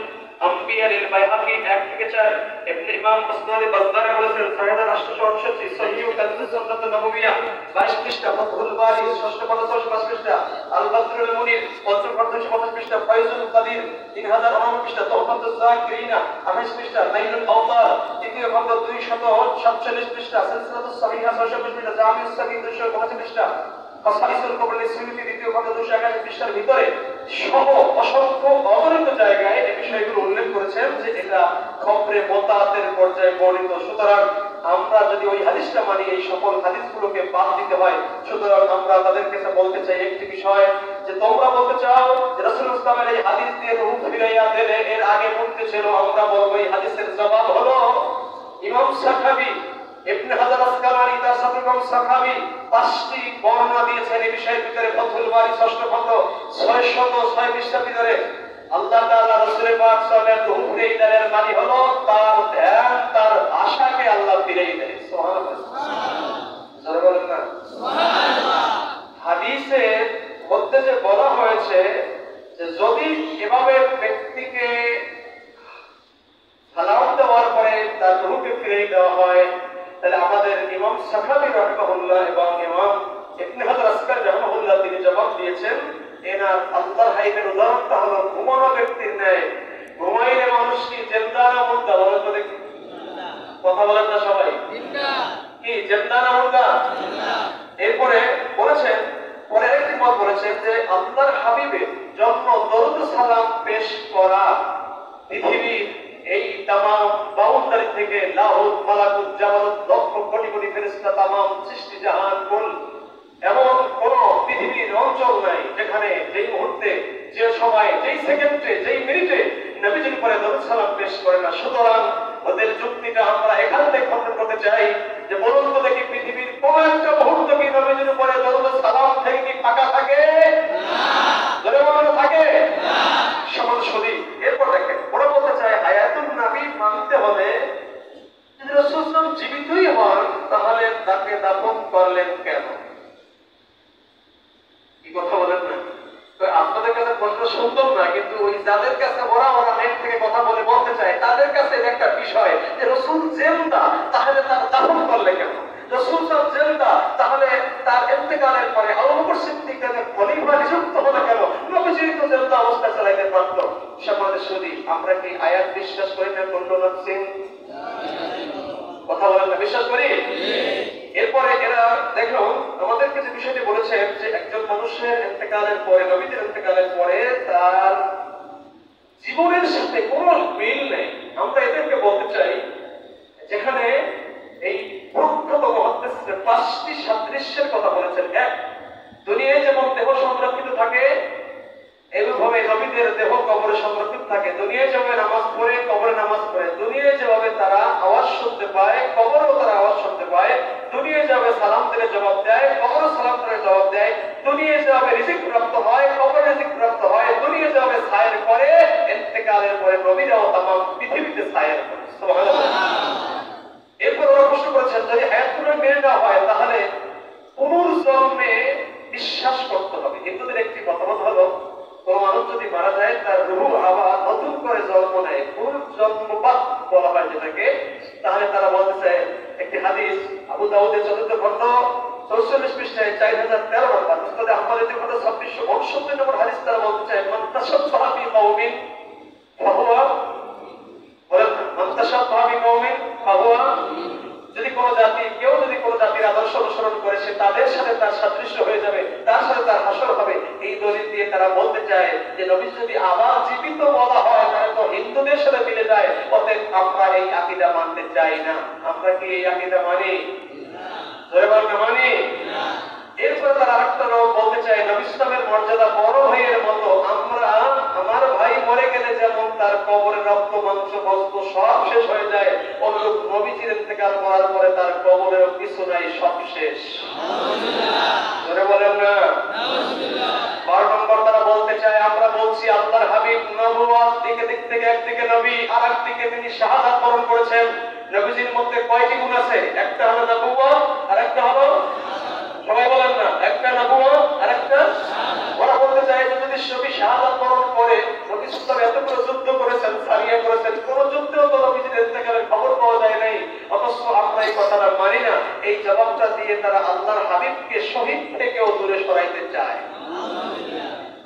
আম্বিয়া লিল বাইহাকি 1 থেকে 4, ইবনে ইমাম মুসনাদে বাজদার বলেছেন 6868, সহিহ কানজুস সুন্নাত নববিয়া 22 পৃষ্ঠা, ফাতহুল বারি 6ষ্ঠ খণ্ড 65 পৃষ্ঠা, আল বাদরুল মুনির 5ম খণ্ড 250 পৃষ্ঠা, ফায়জুল কাদির 3059 পৃষ্ঠা, তাওফাতুজ যাকিরিনা 28 পৃষ্ঠা, নাইলুল আওতার 3য় খণ্ড 247 পৃষ্ঠা, সিলসিলাতুস সহিহা 620 পৃষ্ঠা, জামিউস সাগীর 285 পৃষ্ঠা, কাসাইসুল কুবরা সুয়ুতি 2য় খণ্ড 281 পৃষ্ঠার ভিতরে সহ অসংখ্য অগণিত জায়গায় এই বিষয়গুলো উল্লেখ করেছেন যে এটা খবরে মুতাওয়াতির পর্যায়ে বর্ণিত। সুতরাং আমরা যদি ওই হাদিসটা মানি, এই সকল হাদিসগুলোকে বাদ দিতে হয়। সুতরাং আমরা তাদের কাছে বলতে চাই একটি বিষয়, যে তোমরা বলতে চাও যে রাসূলুল্লাহ সাল্লাল্লাহু আলাইহি ওয়াসাল্লামের এই হাদিস দিয়ে রূহ ফিরাইয়া দিলে এর আগে মূর্তি ছিল। আমরা বলবো এই হাদিসের জবাব হলো, ইমাম সাখাবী ইবনে হাজার আসকালানি তার সাথে ইমাম সাখাবী 5টি বর্ণনা দিয়েছেন এই বিষয়ের ভিতরে। ফাতহুল বারি 6ষ্ঠ খণ্ড 606 পৃষ্ঠার ভিতরে আল্লাহ তাআলা রাসূল পাক সাল্লাল্লাহু আলাইহি ওয়াসাল্লাম ফিরিয়ে দেওয়ার মানে হলো তার ধ্যান, তার আশাকে আল্লাহ ফিরিয়ে দেয়। সুবহানাল্লাহ, জোরে বলেন না সুবহানাল্লাহ। হাদিসের মধ্যে যে বলা হয়েছে যে যদি এভাবে ব্যক্তিকে সালাম দেওয়ার পরে তার রূহকে ফিরিয়ে দেওয়া হয়, তাহলে আমাদের ইমাম সাখাবী রাহিমাহুল্লাহ এবং ইমাম ইবনে হাজার আসকালানি রাহিমাহুল্লাহ তিনি জবাব দিয়েছেন, এনার আল্লাহর হাবিবের উদাহরণটা হলো ঘুমানো ব্যক্তির ন্যায়। ঘুমাইলে মানুষ কি জিন্দা না মুর্দা? বলেন তো দেখি, কথা বলেন না সবাই, কি জিন্দা না মুর্দা? এরপরে বলেছেন, পরে একটি মত বলেছেন যে আল্লাহর হাবিবের জন্য দরুদ সালাম পেশ করা পৃথিবীর এই তামাম বাউন্ডারি থেকে লাহুত মালাকুত জাবারুত লক্ষ কোটি কোটি ফেরেশতা তামাম সৃষ্টি জাহান কুল এমন কোন পৃথিবীর অঞ্চল নাই যেখানে যেই মুহূর্তে, যে সময়, যেই সেকেন্ডে, যেই মিনিটে নবীজির পরে দরুদ সালাম পেশ করে না। সুতরাং ওদের যুক্তিটা আমরা এখান থেকে খণ্ডন করতে চাই যে বলুন তো দেখি, পৃথিবীর কোন একটা মুহূর্ত কি নবীজির পরে দরুদ সালাম থেকে কি ফাঁকা থাকে? না থাকে না। সমাজ সদী। এরপর দেখেন, ওরা বলতে চায় হায়াতুন নবী মানতে হলে যদি রাসূল সাল্লাল্লাহু আলাইহি ওয়াসাল্লাম জীবিতই হন, তাহলে তাকে দাফন করলেন কেন? কি কথা বলেন না? তো আপনাদের কাছে প্রশ্ন সুন্দর না, কিন্তু ওই যাদের কাছে ওরা নেট থেকে কথা বলে বলতে চায় তাদের কাছে একটা বিষয় যে রাসূল জিন্দা, তাহলে তার দাফন করলে কেন? রাসূল সাল্লাল্লাহু আলাইহি ওয়াসাল্লাম জিন্দা, তাহলে তার ইন্তেকালের পরে আবু বকর সিদ্দিক তাকে খলিফা নিযুক্ত হলো কেন? নবীজি তো জিন্দা অবস্থায় চালাইতে পারত। সমাজের সুদী, আমরা কি আয়াত বিশ্বাস করি না? কোন নফসি কথা বলেন না, বিশ্বাস করি? এরপরে এরা দেখো আমাদেরকে যে বিষয়টি বলেছেন যে একজন মানুষের ইন্তেকালের পরে, নবীদের ইন্তেকালের পরে তার জীবনের সাথে কোনো মিল নেই। আমরা এদেরকে বলতে চাই, যেখানে এই প্রখ্যাত মুহাদ্দিস 5টি সাদৃশ্যের কথা বলেছেন। এক, দুনিয়ায় যেমন দেহ সংরক্ষিত থাকে, এইভাবে নবীদের দেহ কবরে সংরক্ষিত থাকে। দুনিয়ায় যেভাবে নামাজ পড়ে, কবরে নামাজ পড়ে। দুনিয়ায় যেভাবে তারা আওয়াজ শুনতে পায়, কবরেও তারা আওয়াজ শুনতে পায়। দুনিয়ায় যেভাবে সালাম দিলে জবাব দেয়, কবরে সালাম দিলে জবাব দেয়। দুনিয়ায় যেভাবে রিজিক প্রাপ্ত হয়, কবরে রিজিক প্রাপ্ত হয়। দুনিয়ায় যেভাবে সায়ের করে, ইন্তেকালের পরে নবীরাও তামাম পৃথিবীতে সায়ের করে। সুবহানাল্লাহ। এরপর ওরা প্রশ্ন করেছেন, যদি আয়াতগুলো মেনে নেওয়া হয় তাহলে পুনর্জন্মে বিশ্বাস করতে হবে। হিন্দুদের একটি মতামত হলো, কোন মানুষ যদি মারা যায় তার রূহ আবার নতুন করে জন্ম নেয়, পুনর্জন্মবাদ বলা হয় যেটাকে, তাহলে তারা বলতে চায় একটি হাদিস আবু দাউদের 4th খণ্ড 44 পৃষ্ঠায় 4013 নম্বর, মুসনাদ আহমদের 2669 নম্বর হাদিস। তারা বলতে চায়, মান তাশাব্বাহা বিকওমিন ফাহুয়া, বলেন মান তাশাব্বাহা বিকওমিন ফাহুয়া, যদি কোনো জাতি, কেউ যদি কোনো জাতির আদর্শ অনুসরণ করে, সে তাদের সাথে তার সাদৃশ্য হয়ে যাবে, তার সাথে তার হাসর হবে। এই দলিল দিয়ে তারা বলতে চায় যে নবী যদি আবার জীবিত বলা হয় তাহলে তো হিন্দুদের সাথে মিলে যায়। অতএব আমরা এই আকীদা মানতে চাই না। আমরা কি এই আকীদা মানি? জোরে বলতে মানি? এরপরে তারা আরেকটা বলতে চায়, নবী ইসলামের মর্যাদা বড় ভাইয়ের মতো। আমরা, আমার ভাই মরে গেলে যেমন তার কবরের রক্ত মাংস বস্ত্র সব শেষ হয়ে যায়, অনুরূপ নবীজির ইন্তেকাল করার পরে তার কবরের কিছু নাই, সব শেষ। জোরে বলেন না? 12 নম্বর তারা বলতে চায়, আমরা বলছি আল্লাহর হাবিব নবুয়ত দিক থেকে একদিকে নবী, আর একদিকে তিনি শাহাদাত বরণ করেছেন। নবীজির মধ্যে কয়টি গুণ আছে? একটা হলো নবুয়ত, আর একটা হলো, সবাই বলেন না, একটা নবুয়ত আর একটা। ওরা বলতে চায় যে যদি নবী শাহাদাত বরণ করে, নবী সাল্লাল্লাহু এতগুলো যুদ্ধ করেছেন, সারিয়া করেছেন, কোন যুদ্ধেও তো নবীজির ইন্তেকালের খবর পাওয়া যায় নাই, অথচ আমরা এই কথাটা মানি না। এই জবাবটা দিয়ে তারা আল্লাহর হাবিবকে শহীদ থেকেও দূরে সরাইতে চায়।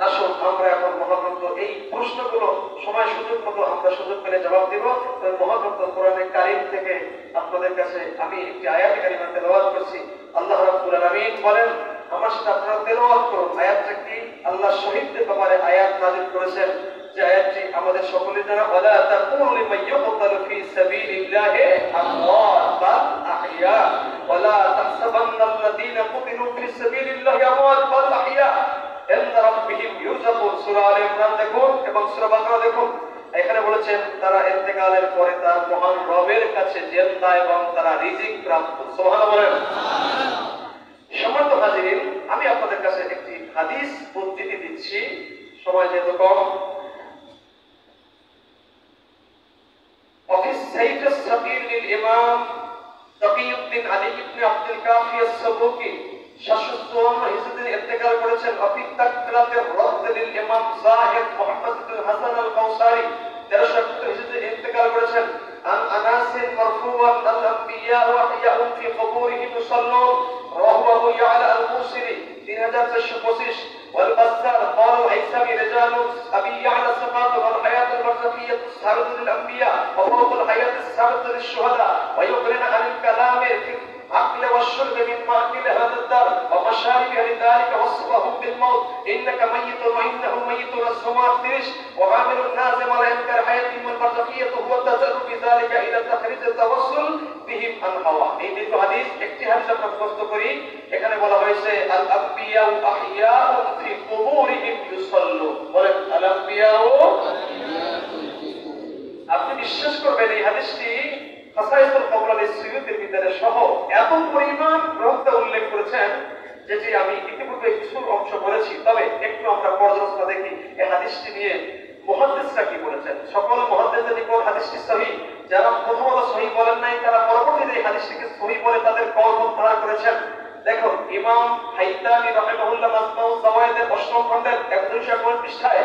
আসুন আমরা এখন মহাগ্রন্থ, এই প্রশ্নগুলো সময় সুযোগ মতো আমরা সুযোগ পেলে জবাব দিব। মহাগ্রন্থ কোরআনে কারীম থেকে আপনাদের কাছে আমি একটি আয়াত কারিমা তেলাওয়াত করছি। আল্লাহ রাব্বুল আলামিন বলেন, আমার সাথে আপনারা তেলাওয়াত করুন। আয়াতটা কি? আল্লাহ শহীদদের ব্যাপারে আয়াত নাযিল করেছেন, যে আয়াতটি আমাদের সকলের জানা। ওয়ালা তাকুনু লিমান ইউকতালু ফি সাবিলিল্লাহি আমওয়াত বাল আহইয়া ওয়ালা তাহসাবান্নাল্লাযীনা কুতিলু ফি সাবিলিল্লাহি আমওয়াত বাল আহইয়া ইনদা রাব্বিহিম ইউরযাকুন। সূরা আলে ইমরান দেখুন এবং সূরা বাকারা দেখুন। এখানে বলেছেন তারা ইন্তেকালের পরে তার মহান রবের কাছে জিন্দা এবং তারা রিজিক প্রাপ্ত। সুবহানাল্লাহ বলেন। সম্মানিত হাজিরিন, আমি আপনাদের কাছে একটি হাদিস উদ্ধৃতি দিচ্ছি, সময় যেহেতু কম। অফিস সাইফ আস-সাবির লিল ইমাম তাকিউদ্দিন আলী ইবনে আব্দুল কাফি আস-সাবুকি 754 হিজরিতে ইন্তেকাল করেছেন। অফিস তাকরাতের রদ্দ লিল ইমাম যাহিদ মুহাম্মদ ইবনে হাসান আল-কাউসারি 1371 হিজরিতে ইন্তেকাল করেছেন। عن أناس مرفوعا الأنبياء وأحياء في قبورهم يصلون رواه أبو يعلى الموصلي 3425 والبزار قال الهيثمي رجال أبي يعلى ثقات والحياة البرزخية تسهرد للأنبياء وفوق الحياة السهرد للشهداء ويغنن عن الكلام في الأكل والشرب من مأكل هذا الدار ومشاربها لذلك وصفه بالموت إنك ميت وإنه ميت رسوما افترش وعامل النازم على إنكار حياتهم البرزخية هو التجر بذلك إلى تخريج التوصل بهم عن هوا। এই দুটো হাদিস, একটি হাদিস আমরা মুখস্থ করি। এখানে বলা হয়েছে আল আম্বিয়া আহইয়াউন ফি কুবুরিহিম ইউসাল্লুন। বলেন আল আম্বিয়া। আপনি বিশ্বাস করবেন এই হাদিসটি খাসাইসুল কবরাল সুয়ুতির ভিতরে সহ এত পরিমাণ গ্রন্থে উল্লেখ করেছেন যেটি আমি ইতিপূর্বে কিছু অংশ বলেছি। তবে একটু আমরা পর্যালোচনা দেখি এই হাদিসটি নিয়ে মুহাদ্দিসরা কি বলেছেন। সকল মুহাদ্দিসদের নিকট হাদিসটি সহিহ। যারা প্রথমত সহিহ বলেন নাই, তারা পরবর্তীতে এই হাদিসটিকে সহিহ বলে তাদের কওল প্রত্যাহার করেছেন। দেখো, ইমাম হাইতামি রাহিমাহুল্লাহ মাজমাউজ যাওয়ায়েদের 8ম খণ্ডের 1251 পৃষ্ঠায়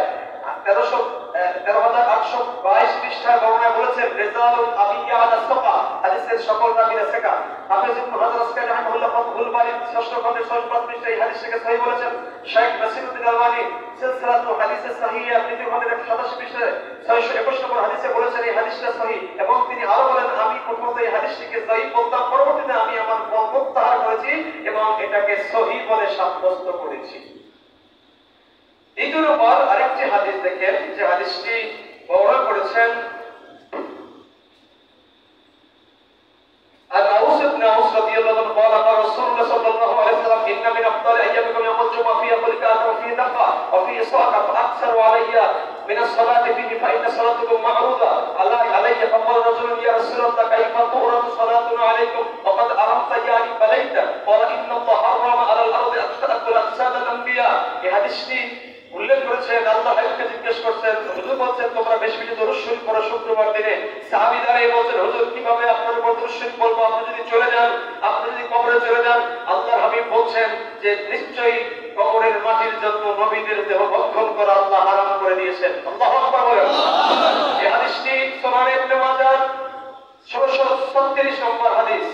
13822 পৃষ্ঠায় বর্ণনা বলেছেন, রিজালুল আবিয়া আলা সাকা, হাদিসের সকল রাবীরা সিকা। হাফেজ ইবনে হাজার আসকারী রাহিমাহুল্লাহ ফাতহুল বারী 6ষ্ঠ খণ্ডের 65 পৃষ্ঠায় এই হাদিসটিকে সহিহ বলেছেন। শাইখ নাসিরউদ্দিন আলবানী সিলসিলাতুল হাদিসে সহিহা 3য় খণ্ডের 187 পৃষ্ঠায় 621 নম্বর হাদিসে বলেছেন এই হাদিসটা সহিহ। এবং তিনি আরো বলেন, আমি প্রথমত এই হাদিসটিকে সহিহ বলতাম, পরবর্তীতে আমি আমার মত প্রত্যাহার করেছি এবং এটাকে সহিহ বলে সাব্যস্ত করেছি। দ্বিতীয় নম্বর আরেকটি হাদিস দেখেন, যে হাদিসটি বর্ণনা করেছেন عن أوس بن أوس رضي الله عنه قال قال رسول الله صلى الله عليه وسلم إن من أفضل أيامكم يوم الجمعة فيه خلقات وفيه نفع وفيه صدقة فأكثروا علي من الصلاة فيه فإن صلاتكم معروضة علي فقال رجل يا رسول الله كيف تؤرد صلاتنا عليكم وقد أرمت يعني بليت قال إن الله حرم على الأرض أن تأكل أجساد الأنبياء এই হাদিসটি উল্লেখ করেছেন আল্লাহ হাবিবকে জিজ্ঞেস করছেন হুজুর বলছেন তোমরা বেশি বেশি দরুদ শরীফ পড়ো শুক্রবার দিনে সাহাবীরা এই বলছেন হুজুর কিভাবে আপনার উপর দরুদ শরীফ বলবো আপনি যদি চলে যান আপনি যদি কবরে চলে যান আল্লাহর হাবিব বলছেন যে নিশ্চয়ই কবরের মাটির জন্য নবীদের দেহ ভক্ষণ করা আল্লাহ হারাম করে দিয়েছেন আল্লাহু আকবার বলেন এই হাদিসটি সুনান ইবনে মাজাহ 1636 নম্বর হাদিস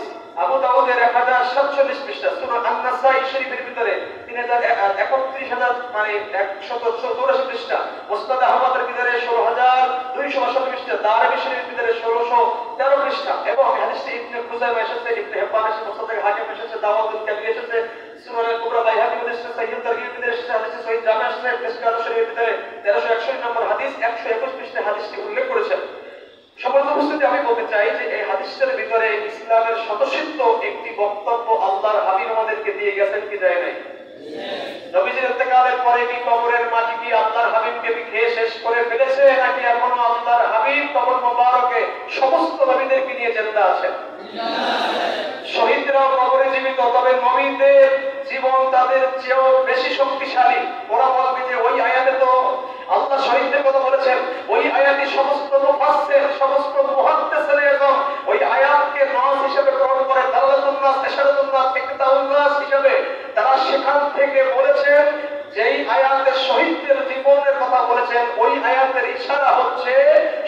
আবু দাউদের 1047 পৃষ্ঠা সুনান আন-নাসাই শরীফের ভিতরে 3131000 মানে 184 পৃষ্ঠা মুসনাদ আহমদের ভিতরে 16262 পৃষ্ঠা দারমি শরীফের ভিতরে 1613 পৃষ্ঠা এবং হাদিসটি ইবনে খুজাইমা এসেছে ইবনে হিব্বান এসেছে মুসনাদ হাকিম এসেছে দাওয়াতুল কাবীর এসেছে সুনান কুবরা বাইহাকি এসেছে সহিহ তারগীব ভিতরে এসেছে হাদিসে সহিহ জামে এসেছে মিসকাত শরীফের ভিতরে 1361 নম্বর হাদিস 121 পৃষ্ঠা হাদিসটি উল্লেখ করেছেন সম্মানিত উপস্থিতি আমি বলতে চাই যে এই হাদিসের ভিতরে ইসলামের স্বতঃসিদ্ধ একটি বক্তব্য আল্লাহর হাবিব আমাদেরকে দিয়ে গেছেন কি যায় নাই নবীজির ইন্তেকালের পরে কি কবরের মাটি কি আল্লাহর হাবিবকে খেয়ে শেষ করে ফেলেছে নাকি এখনো আল্লাহর হাবিব কবর মোবারকে সমস্ত নবীদেরকে নিয়ে জিন্দা আছেন শহীদরাও কবরে জীবিত তবে নবীদের জীবন তাদের চেয়েও বেশি শক্তিশালী ওরা বলবে যে ওই আয়াতে তো আল্লাহ শহীদদের কথা বলেছেন ওই আয়াতই সমস্ত মুফাসসির সমস্ত মুহাদ্দিসিন এবং ওই আয়াতকে নাস হিসেবে গ্রহণ করে দালালাতুন নাস ইশারাতুন নাস ইকতাউন নাস হিসেবে তারা সেখান থেকে বলেছেন যেই আয়াতে শহীদদের জীবনের কথা বলেছেন ওই আয়াতের ইশারা হচ্ছে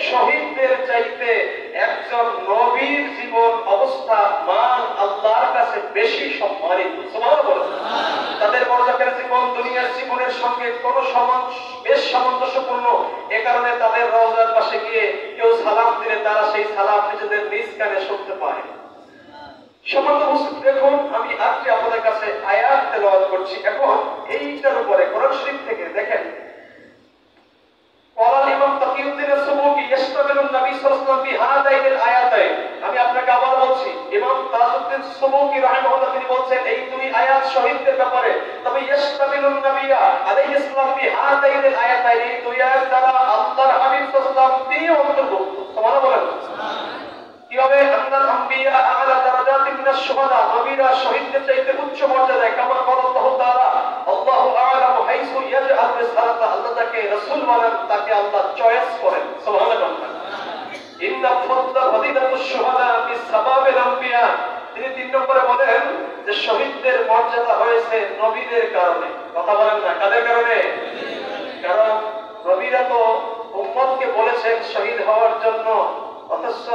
শহীদদের চাইতে একজন নবীর জীবন অবস্থা মান আল্লাহর কাছে বেশি সম্মানিত সুবহানাল্লাহ তাদের বরজাকের জীবন দুনিয়ার জীবনের সঙ্গে কোনো বেশ সামঞ্জস্যপূর্ণ এ কারণে তাদের রওজার পাশে গিয়ে কেউ সালাম দিলে তারা সেই সালাম নিজেদের নিজ কানে শুনতে পায় সম্মানিত উপস্থিতি দেখুন আমি আজকে আপনাদের কাছে আয়াত তেলাওয়াত করছি এখন এইটার উপরে কোরআন শরীফ থেকে দেখেন قال الامام تقي الدين السبوكي يشتمل النبي صلى الله عليه وسلم بهذين الايتين আমি আপনাকে আবার বলছি ইমাম তাজউদ্দিন সুবুকি রাহিমাহুল্লাহ তিনি বলছেন এই দুই আয়াত শহীদদের ব্যাপারে তবে ইশতামিলুন নবিয়া আলাইহিস সালাম বিহাদাইন আয়াতাইন এই দুই আয়াত দ্বারা আল্লাহর হাবিব সাল্লাল্লাহু আলাইহি ওয়াসাল্লাম দিয়ে অন্তর্ভুক্ত সুবহানাল্লাহ বলেন কিভাবে আন্নাল আম্বিয়া আ'লা দারাজাতিন মিনাশ শুহাদা নবীরা শহীদদের চাইতে উচ্চ মর্যাদায় কামা আল্লাহু তাআলা আল্লাহু আ'লামু হাইসু ইয়াজআল রিসালাতা আল্লাহ তাকে রাসূল বানান তাকে আল্লাহ চয়েস করেন সুবহানাল্লাহ ইন্না ফাদলা ফাদিলাতুশ শুহাদা বিসাবাবিল আম্বিয়া তিনি 3 নম্বরে বলেন যে শহীদদের মর্যাদা হয়েছে নবীদের কারণে কথা বলেন না কাদের কারণে কারণ নবীরা তো উম্মতকে বলেছেন শহীদ হওয়ার জন্য অথচ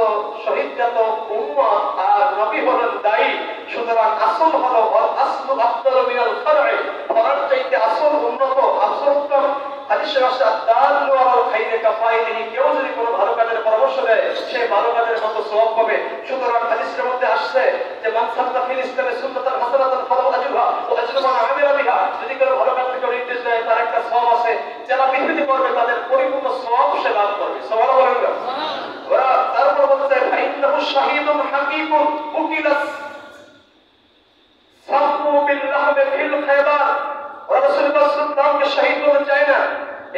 শহীদজাত উম্মত আর নবী হলেন দায়ী সুতরাং আসল হলো আসলু আফদালু মিনাল ফারঈ ফরজ চাইতে আসল উন্নত আসল উত্তম হাদিসে আসছে দাল্লু আলাল খাইরি কাফাইলিহি কেউ যদি কোনো ভালো কাজের পরামর্শ দেয় সে ভালো কাজের মতো সওয়াব পাবে সুতরাং হাদিসের মধ্যে আসছে যে মান সান্না ফিল ইসলামে সুন্নাতান হাসানাতান ফালাহু আজরুহা ওয়া আজরু মান আমিলা বিহা যদি কোনো ভালো কাজের কেউ নির্দেশ দেয় তার একটা সওয়াব আছে যারা বিবৃতি করবে তাদের পরিপূর্ণ সওয়াব সে লাভ করবে সুবহানাল্লাহ বলেন ওরা তারপর বলতে ফাইন্নাহু শাহীদুন হাকীকুন উকিলাস সাফু বিল্লাহি ফিল খায়বার রাসূলুল্লাহ সাল্লাল্লাহু আলাইহি ওয়াসাল্লামকে শহীদ বলতে চায় না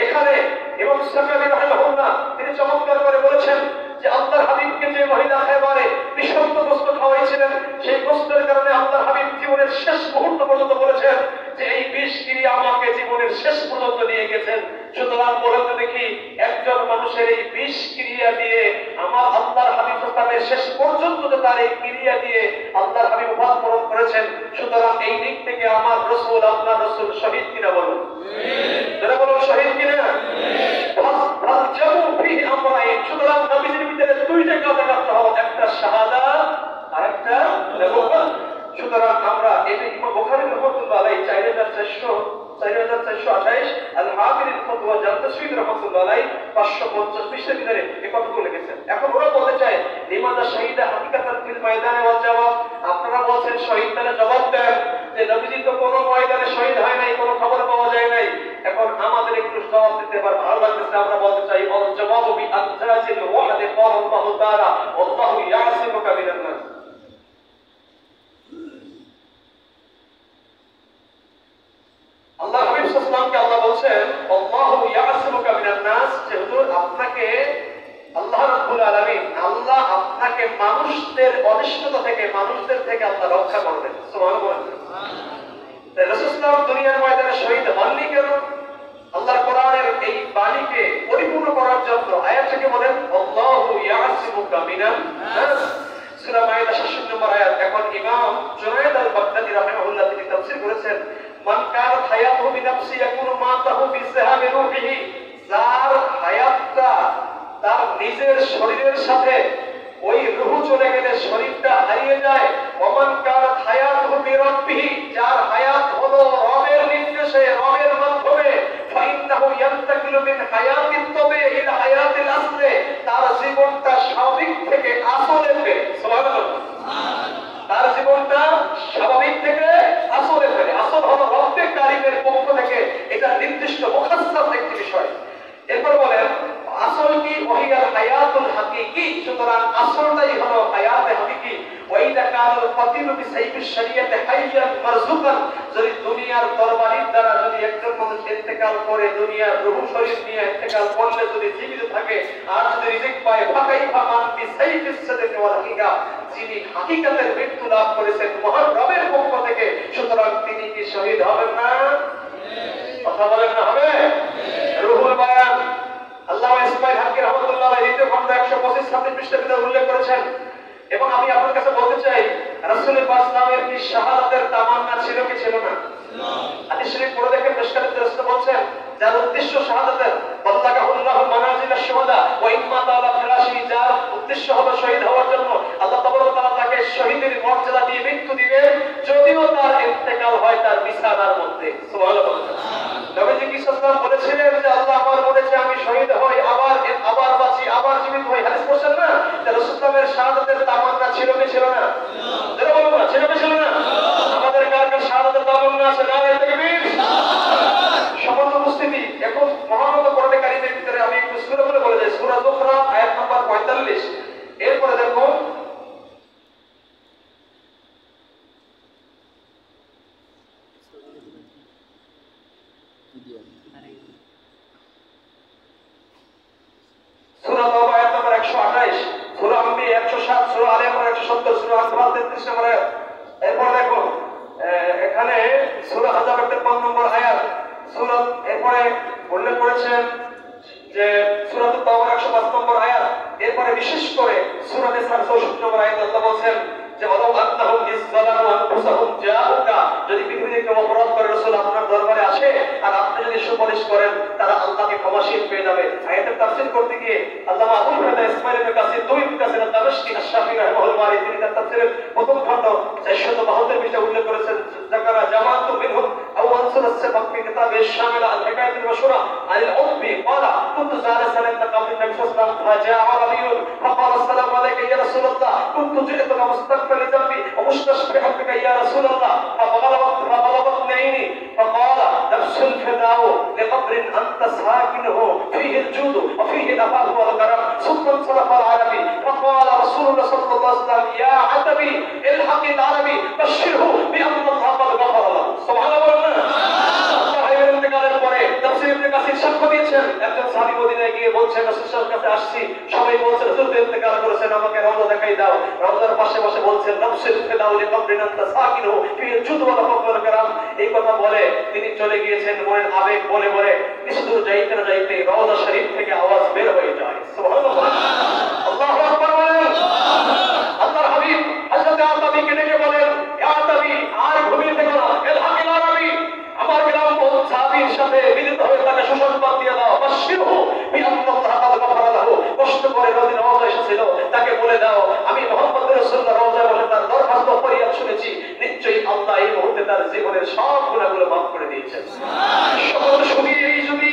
এখানে ইমাম সাকাবী রাহিমাহুল্লাহ তিনি চমৎকার করে বলেছেন যে আল্লাহর হাবিবকে যে মহিলা খায়বারে বিশুদ্ধ গোশত খাওয়াইছিলেন সেই গোশতের কারণে আল্লাহর হাবিব জীবনের শেষ মুহূর্ত পর্যন্ত বলেছেন যে এই বিষ ক্রিয়া আমাকে জীবনের শেষ পর্যন্ত নিয়ে গেছেন সুতরাং বলতে দেখি একজন মানুষের এই বিষ ক্রিয়া দিয়ে আমার আল্লাহর হাবিব সাল্লাল্লাহু শেষ পর্যন্ত যে তার এই ক্রিয়া দিয়ে আল্লাহর হাবিব ওয়াফাত বরণ করেছেন সুতরাং এই দিক থেকে আমার রাসূল আপনার রাসূল শহীদ কিনা বলুন যারা বলুন শহীদ কিনা ভাল জামু ফিহি আমরাইন সুতরাং নবীজির ভিতরে দুইটা কাজ করতে হবে একটা শাহাদাত আর একটা নবুয়ত সুতরাং আমরা এই যে ইমাম বুখারী রাহিমাহুল্লাহ আলাইহি 4428 আল হাফিজ ফতোয়া জামতাসিদ রাহিমাহুল্লাহ আলাইহি 550 পৃষ্ঠার ভিতরে এই কথাগুলো লিখেছেন এখন ওরা বলতে চায় লিমাদা শাহিদা হাকিকাতান ফিল ময়দানে ওয়াল জবাব আপনারা বলছেন শহীদ মানে জবাব দেন যে নবীজি তো কোনো ময়দানে শহীদ হয় নাই কোনো খবর পাওয়া যায় নাই এখন আমাদের একটু জবাব দিতে পারবো। ভালো লাগতেছে, আমরা বলতে চাই আল জবাবু বি আনজাজিল ওয়াহদি ক্বালা আল্লাহু তাআলা আল্লাহু ইয়াসিমুকা মিনান নাস। আল্লাহ হাবিব সাল্লাল্লাহু আলাইহি ওয়াসাল্লামকে আল্লাহ বলছেন আল্লাহু ইয়াসিমুকা মিনান নাস, যে হুজুর আপনাকে আল্লাহ রাব্বুল আলামিন, আল্লাহ আপনাকে মানুষদের অনিষ্টতা থেকে, মানুষদের থেকে আল্লাহ রক্ষা করবেন। সুবহানাল্লাহ। রাসূল সাল্লাল্লাহু দুনিয়ার ময়দানে শহীদ হননি কেন? আল্লাহর কোরআনের এই বাণীকে পরিপূর্ণ করার জন্য। আয়াত থেকে বলেন আল্লাহু ইয়াসিমুকা মিনান নাস, সূরা মাইদা ৭৭ নম্বর আয়াত। এখন ইমাম জুনায়েদ আল-বাগদাদী রাহিমাহুল্লাহ তিনি তাফসীর করেছেন, মান কানাত হায়াতুহু বিনাফসি ইয়াকুনু মাতাহু বিসহামি রূহিহি, যার হায়াতটা তার নিজের শরীরের সাথে, ওই রূহ চলে গেলে শরীরটা হারিয়ে যায়। ওমান কানাত হায়াতুহু বিরাব্বিহি, যার হায়াত হলো রবের নির্দেশে, রবের মাধ্যমে, ফাইন্নাহু ইয়ান্তাকিলু মিন হায়াতিত তবে ইলা হায়াতিল আসলে, তার জীবনটা স্বাভাবিক থেকে আসলে ফেরে। সুবহানাল্লাহ। তার জীবনটা স্বাভাবিক থেকে আসলে ফেরে। আসল হলো রব্বে কারীমের পক্ষ থেকে, এটা নির্দিষ্ট মুখাসসাস একটি বিষয়। এরপর বলেন আসল কি? ওহিয়াল হায়াতুল হাকিকি, সুতরাং আসলটাই হলো হায়াতে হাকিকি। ওয়াইদা কানাল ফাতিলু বিসাইফিশ শরিয়াতে হাইয়ান মারজুকান, যদি দুনিয়ার তরবারির দ্বারা যদি একজন মানুষ ইন্তেকাল করে, দুনিয়ার রূহ শরীর নিয়ে ইন্তেকাল করলে যদি জীবিত থাকে আর যদি রিজিক পায়, ফাকাইফা মান বিসাইফিস সাদকি ওয়াল হাকিকা, যিনি হাকিকাতের মৃত্যু লাভ করেছেন মহান রবের পক্ষ থেকে, সুতরাং তিনি কি শহীদ হবেন না? কথা বলেন না হবে? রুহুল বায়ান আল্লামা ইসমাঈল হাক্কি রাহমাতুল্লাহ আলাইহি দ্বিতীয় খণ্ড 125 পৃষ্ঠাতে উল্লেখ করেছেন। এবং আমি আপনার কাছে বলতে চাই, রাসূল পাক সাল্লাল্লাহু আলাইহি ওয়াসাল্লামের শাহাদাতের তামান্না ছিল কি ছিল না? হাদিস শরীফ পড়ে দেখেন, মিশকাতে রাসূল বলছেন, যার উদ্দেশ্য শাহাদাতের, বাল্লাগাহুল্লাহু মানাজিলাশ শুহাদা ওয়া ইম্মা তাআলা ফিরাশি, যার উদ্দেশ্য হলো শহীদ হওয়ার জন্য, আল্লাহ তাবারক ওয়া তাআলা তাকে শহীদের মর্যাদা দিয়ে মৃত্যু দিবেন, যদিও তার ইন্তেকাল হয় তার বিছানার মধ্যে। সুবহানাল্লাহ। নবীজি কি সাল্লাল্লাহু বলেছিলেন যে আল্লাহ আমার বলেছে আমি শহীদ হই, আবার বাঁচি, আবার জীবিত হই? হাদিস পড়ছেন না? রাসূলের শাহাদাতের তামান্না ছিল কি ছিল না? যারা বলুন না, ছিল কি ছিল না? আমাদের কার কার শাহাদাতের তামান্না আছে? নারে তাকবীর। সম্মানিত উপস্থিতি, এখন মহাগ্রন্থ কোরআনে কারীমের ভিতরে আমি একটু সূরাগুলো বলে যাই। সূরা যুখরা আয়াত নাম্বার ৪৫। এরপরে দেখুন সূরা তাওবা আয়াত নম্বর ১২৮, সূরা আম্বিয়া ১০৭, সূরা আলে ইমরান ১৭০, সূরা আনফাল ৩৩ নম্বর আয়াত। এরপর দেখুন এখানে সূরা আহজাবের ৫৩ নম্বর আয়াত। সূরা এরপরে উল্লেখ করেছেন যে সূরা তাওবার ১০৫ নম্বর আয়াত। এরপরে বিশেষ করে সূরা নিসার ৬৪ নম্বর আয়াত আল্লাহ বলেন যে ওয়ালাউ আন্নাহুম ইযযালামু আনফুসাহুম জাউকা, যদি পৃথিবীতে কেউ অপরাধ করে রাসূল আপনার দরবারে আসে আর আপনি যদি সুপারিশ করেন, তারা আল্লাহকে ক্ষমাশীল পেয়ে যাবে। আয়াতের তাফসীর করতে গিয়ে আল্লামা আবুল ফায়দা ইসমাঈল ইবনে কাসির, দুই ইবনে কাসির দামেশকি আশ-শাফিঈ রাহিমাহুল্লাহ, তিনি তার তাফসীরের প্রথম খণ্ড ৪৭২ পৃষ্ঠা উল্লেখ করেছেন, যাকারা জামাআতু মিনহুম আও আনসার আস-সাবাক ফি কিতাবে শামিলা আল হিকায়াতুল মাশহুরা আনিল উতবি ক্বালা কুনতু জালিসান ইনদা কাবরি নবী সাল্লাল্লাহু আলাইহি ওয়াসাল্লাম ফাজা আরাবিয়্যুন ফাকালা আসসালামু আলাইকা ইয়া রাসূলাল্লাহ কুনতু জি'তুকা মুস্তাগফিরান লিযামবি ওয়া মুস্তাশফিআন বিকা ইয়া রাসূলাল্লাহ ফাবালাগতনি ফাকালা নাফসুল ফিদাউ লিকবরিন আনতা সাকিনুহু ফীহি আল-জুদ ওয়া ফীহি আল-আফাফ ওয়াল কারাম সুম্মা সারাফা আল-আরাবি ফাকালা রাসূলুল্লাহ সাল্লাল্লাহু আলাইহি ওয়াসাল্লাম ইয়া আতাবি ইলহাকিল আরাবি বাশশিরহু বিআন্না আল্লাহ ক্বাদ গাফারা লাহু। সুবহানাল্লাহ। পরে তাফসীর ইবনে কাসির সাক্ষ্য দিয়েছেন, একজন সাহাবী মদিনায় গিয়ে বলছেন রাসূলের কাছে আসছি, সবাই বলছে রাসূল ইন্তেকাল করেছেন, আমাকে রওজা দেখাই দাও। রওজার পাশে বসে বলছেন নাফসুল ফিদাউ লিকবরিন আনতা সাকিনুহু ফি জুদ ওয়া ফাকর কারাম। এই কথা বলে তিনি চলে গিয়েছেন, মনের আবেগ বলে বলে কিছু দূর যাইতে না যাইতে রওজা শরীফ থেকে আওয়াজ বের হয়ে যায়। সুবহানাল্লাহ। আল্লাহু আকবার বলেন। আল্লাহর হাবিব হযরত আতাবীকে ডেকে বলেন, ইয়া আতাবী, আর ঘুমিয়ে থেকো না, ইলহাকিল আরাবী, আমার গ্রাম বহুত সাহাবীর সাথে মিলিত হয়ে তাকে সুসংবাদ দিয়ে দাও। বাশশিরহু বিআন্না আল্লাহ ক্বাদ গাফারা লাহু, কষ্ট করে নবীর রওজা এসেছিল, তাকে বলে দাও আমি মুহাম্মদ রাসূলুল্লাহ রওজায় বসে তার দরখাস্ত ফরিয়াদ শুনেছি, নিশ্চয়ই আল্লাহ এই মুহূর্তে তার জীবনের সব গুনাহগুলো মাফ করে দিয়েছেন। সকল শুনি, এই যদি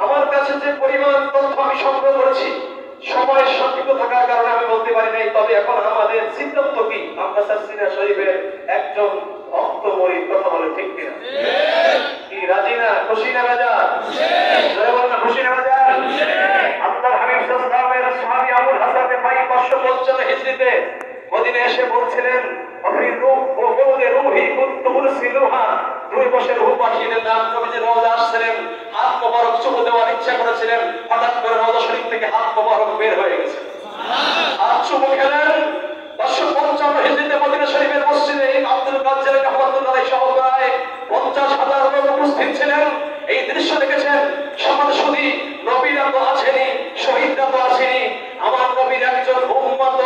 আমার কাছে যে পরিমাণ তথ্য আমি সংগ্রহ করেছি, সময় সংক্ষিপ্ত থাকার কারণে আমি বলতে পারি নাই, তবে এখন আমাদের সিদ্ধান্ত কি? আমরা সিনা শরীফের একজন ভক্ত মরিদ, কথা বলে ঠিক কিনা? কি রাজি না? খুশি না বেজার? জমিনে এসে বলছিলেন অফির রূহ ও গৌদে রূহি কুনতু মুরসিলুহা, দুই বছর রূহ পাঠিয়ে দিলাম। নবীজি রওজা আসছিলেন, হাত মোবারক চুমু দেওয়ার ইচ্ছা করেছিলেন, হঠাৎ করে রওজা শরীফ থেকে হাত মোবারক বের হয়ে গেছে, হাত চুমু খেলেন। 555 হিজরিতে মদিনা শরীফের মসজিদে আব্দুল কাদের রহমাতুল্লাহ সহ প্রায় 50,000 লোক উপস্থিত ছিলেন। এই দৃশ্য দেখেছেন সমাজ সুধী, নবীরা তো আছেনই, শহীদরা তো আছেনই, আমার নবীর একজন উম্মত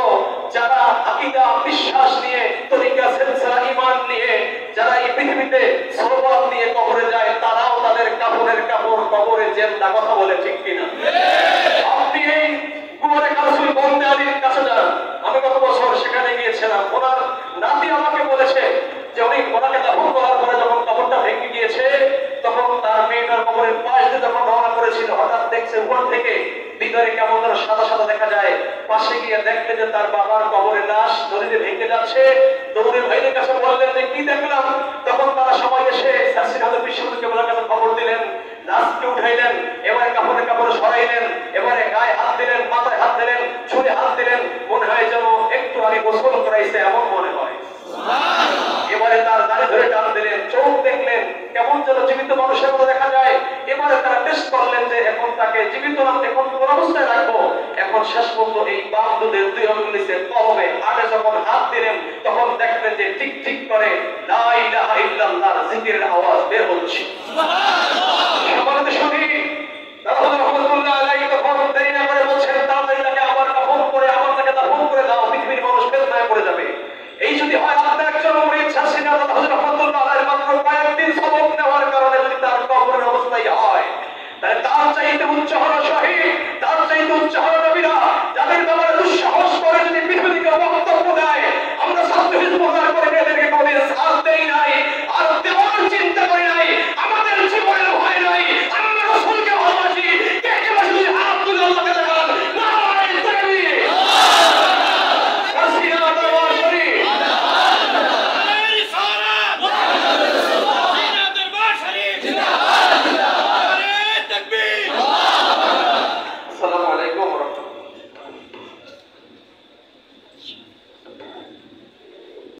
যারা আকীদা বিশ্বাস নিয়ে, তরিকা সিলসিলা ঈমান নিয়ে, যারা এই পৃথিবীতে সওয়াব নিয়ে কবরে যায়, তারাও তাদের কাফনের কাপড় কবরে জেন্দা, কথা বলে ঠিক কিনা? আপনি এই কুমারে কারসুল বন্দে আলীর কাছে যান, আমি গত বছর সেখানে গিয়েছিলাম। ওনার নাতি আমাকে বলেছে যে উনি ওনাকে দাফন করার পরে যখন কবরটা ভেঙে গিয়েছে, তখন তার মেয়েটার কবরের পাশ দিয়ে যখন রওনা করেছিল, হঠাৎ দেখছে উপর থেকে ভিতরে কেমন যেন সাদা সাদা দেখা যায়। পাশে গিয়ে দেখলে যে তার বাবার কবরের লাশ দড়িতে ভেঙে যাচ্ছে। দৌড়ে ভাইদের কাছে বললেন যে কি দেখলাম? তখন তারা সবাই এসে সাসিরাদের বিশ্ববিদ্যালয়ের কেবলার কাছে খবর দিলেন, লাশকে উঠাইলেন, এবারে কাপড়ে কাপড়ে সরাইলেন, এবারে গায়ে হাত দিলেন, মাথায় হাত দিলেন, চুলে হাত দিলেন, মনে হয় যেন একটু আগে গোসল করাইছে এমন মনে হয়। এবারে তার দাড়ি ধরে টান দিলেন, চোখ দেখলেন কেমন যেন জীবিত মানুষের মতো দেখা যায়। এবারে তারা টেস্ট করলেন যে এখন তাকে জীবিত না, এখন কোন অবস্থায় রাখবো। এখন শেষ পর্যন্ত এই বাম দুধের দুই আঙুল নিচে কলমে হাতে যখন হাত দিলেন, তখন দেখলেন যে ঠিক ঠিক করে লা ইলাহা ইল্লাল্লাহর জিকিরের আওয়াজ বের হচ্ছে। সম্মানিত শুনি, রহমাতুল্লাহ আলাইহি তখন দেরি না করে বলছেন, তাড়াতাড়ি তাকে আবার দাফন করে, আবার তাকে দাফন করে দাও, পৃথিবীর মানুষ ফেতনায় পড়ে যাবে। এই যদি হয় আপনার একজন মুরিদ শাসিনা হযরত রহমাতুল্লাহ আলাইহির মাত্র কয়েকদিন সবক নেওয়ার কারণে যদি তার কবরের অবস্থায় হয়, তাহলে তার চাইতে উচ্চ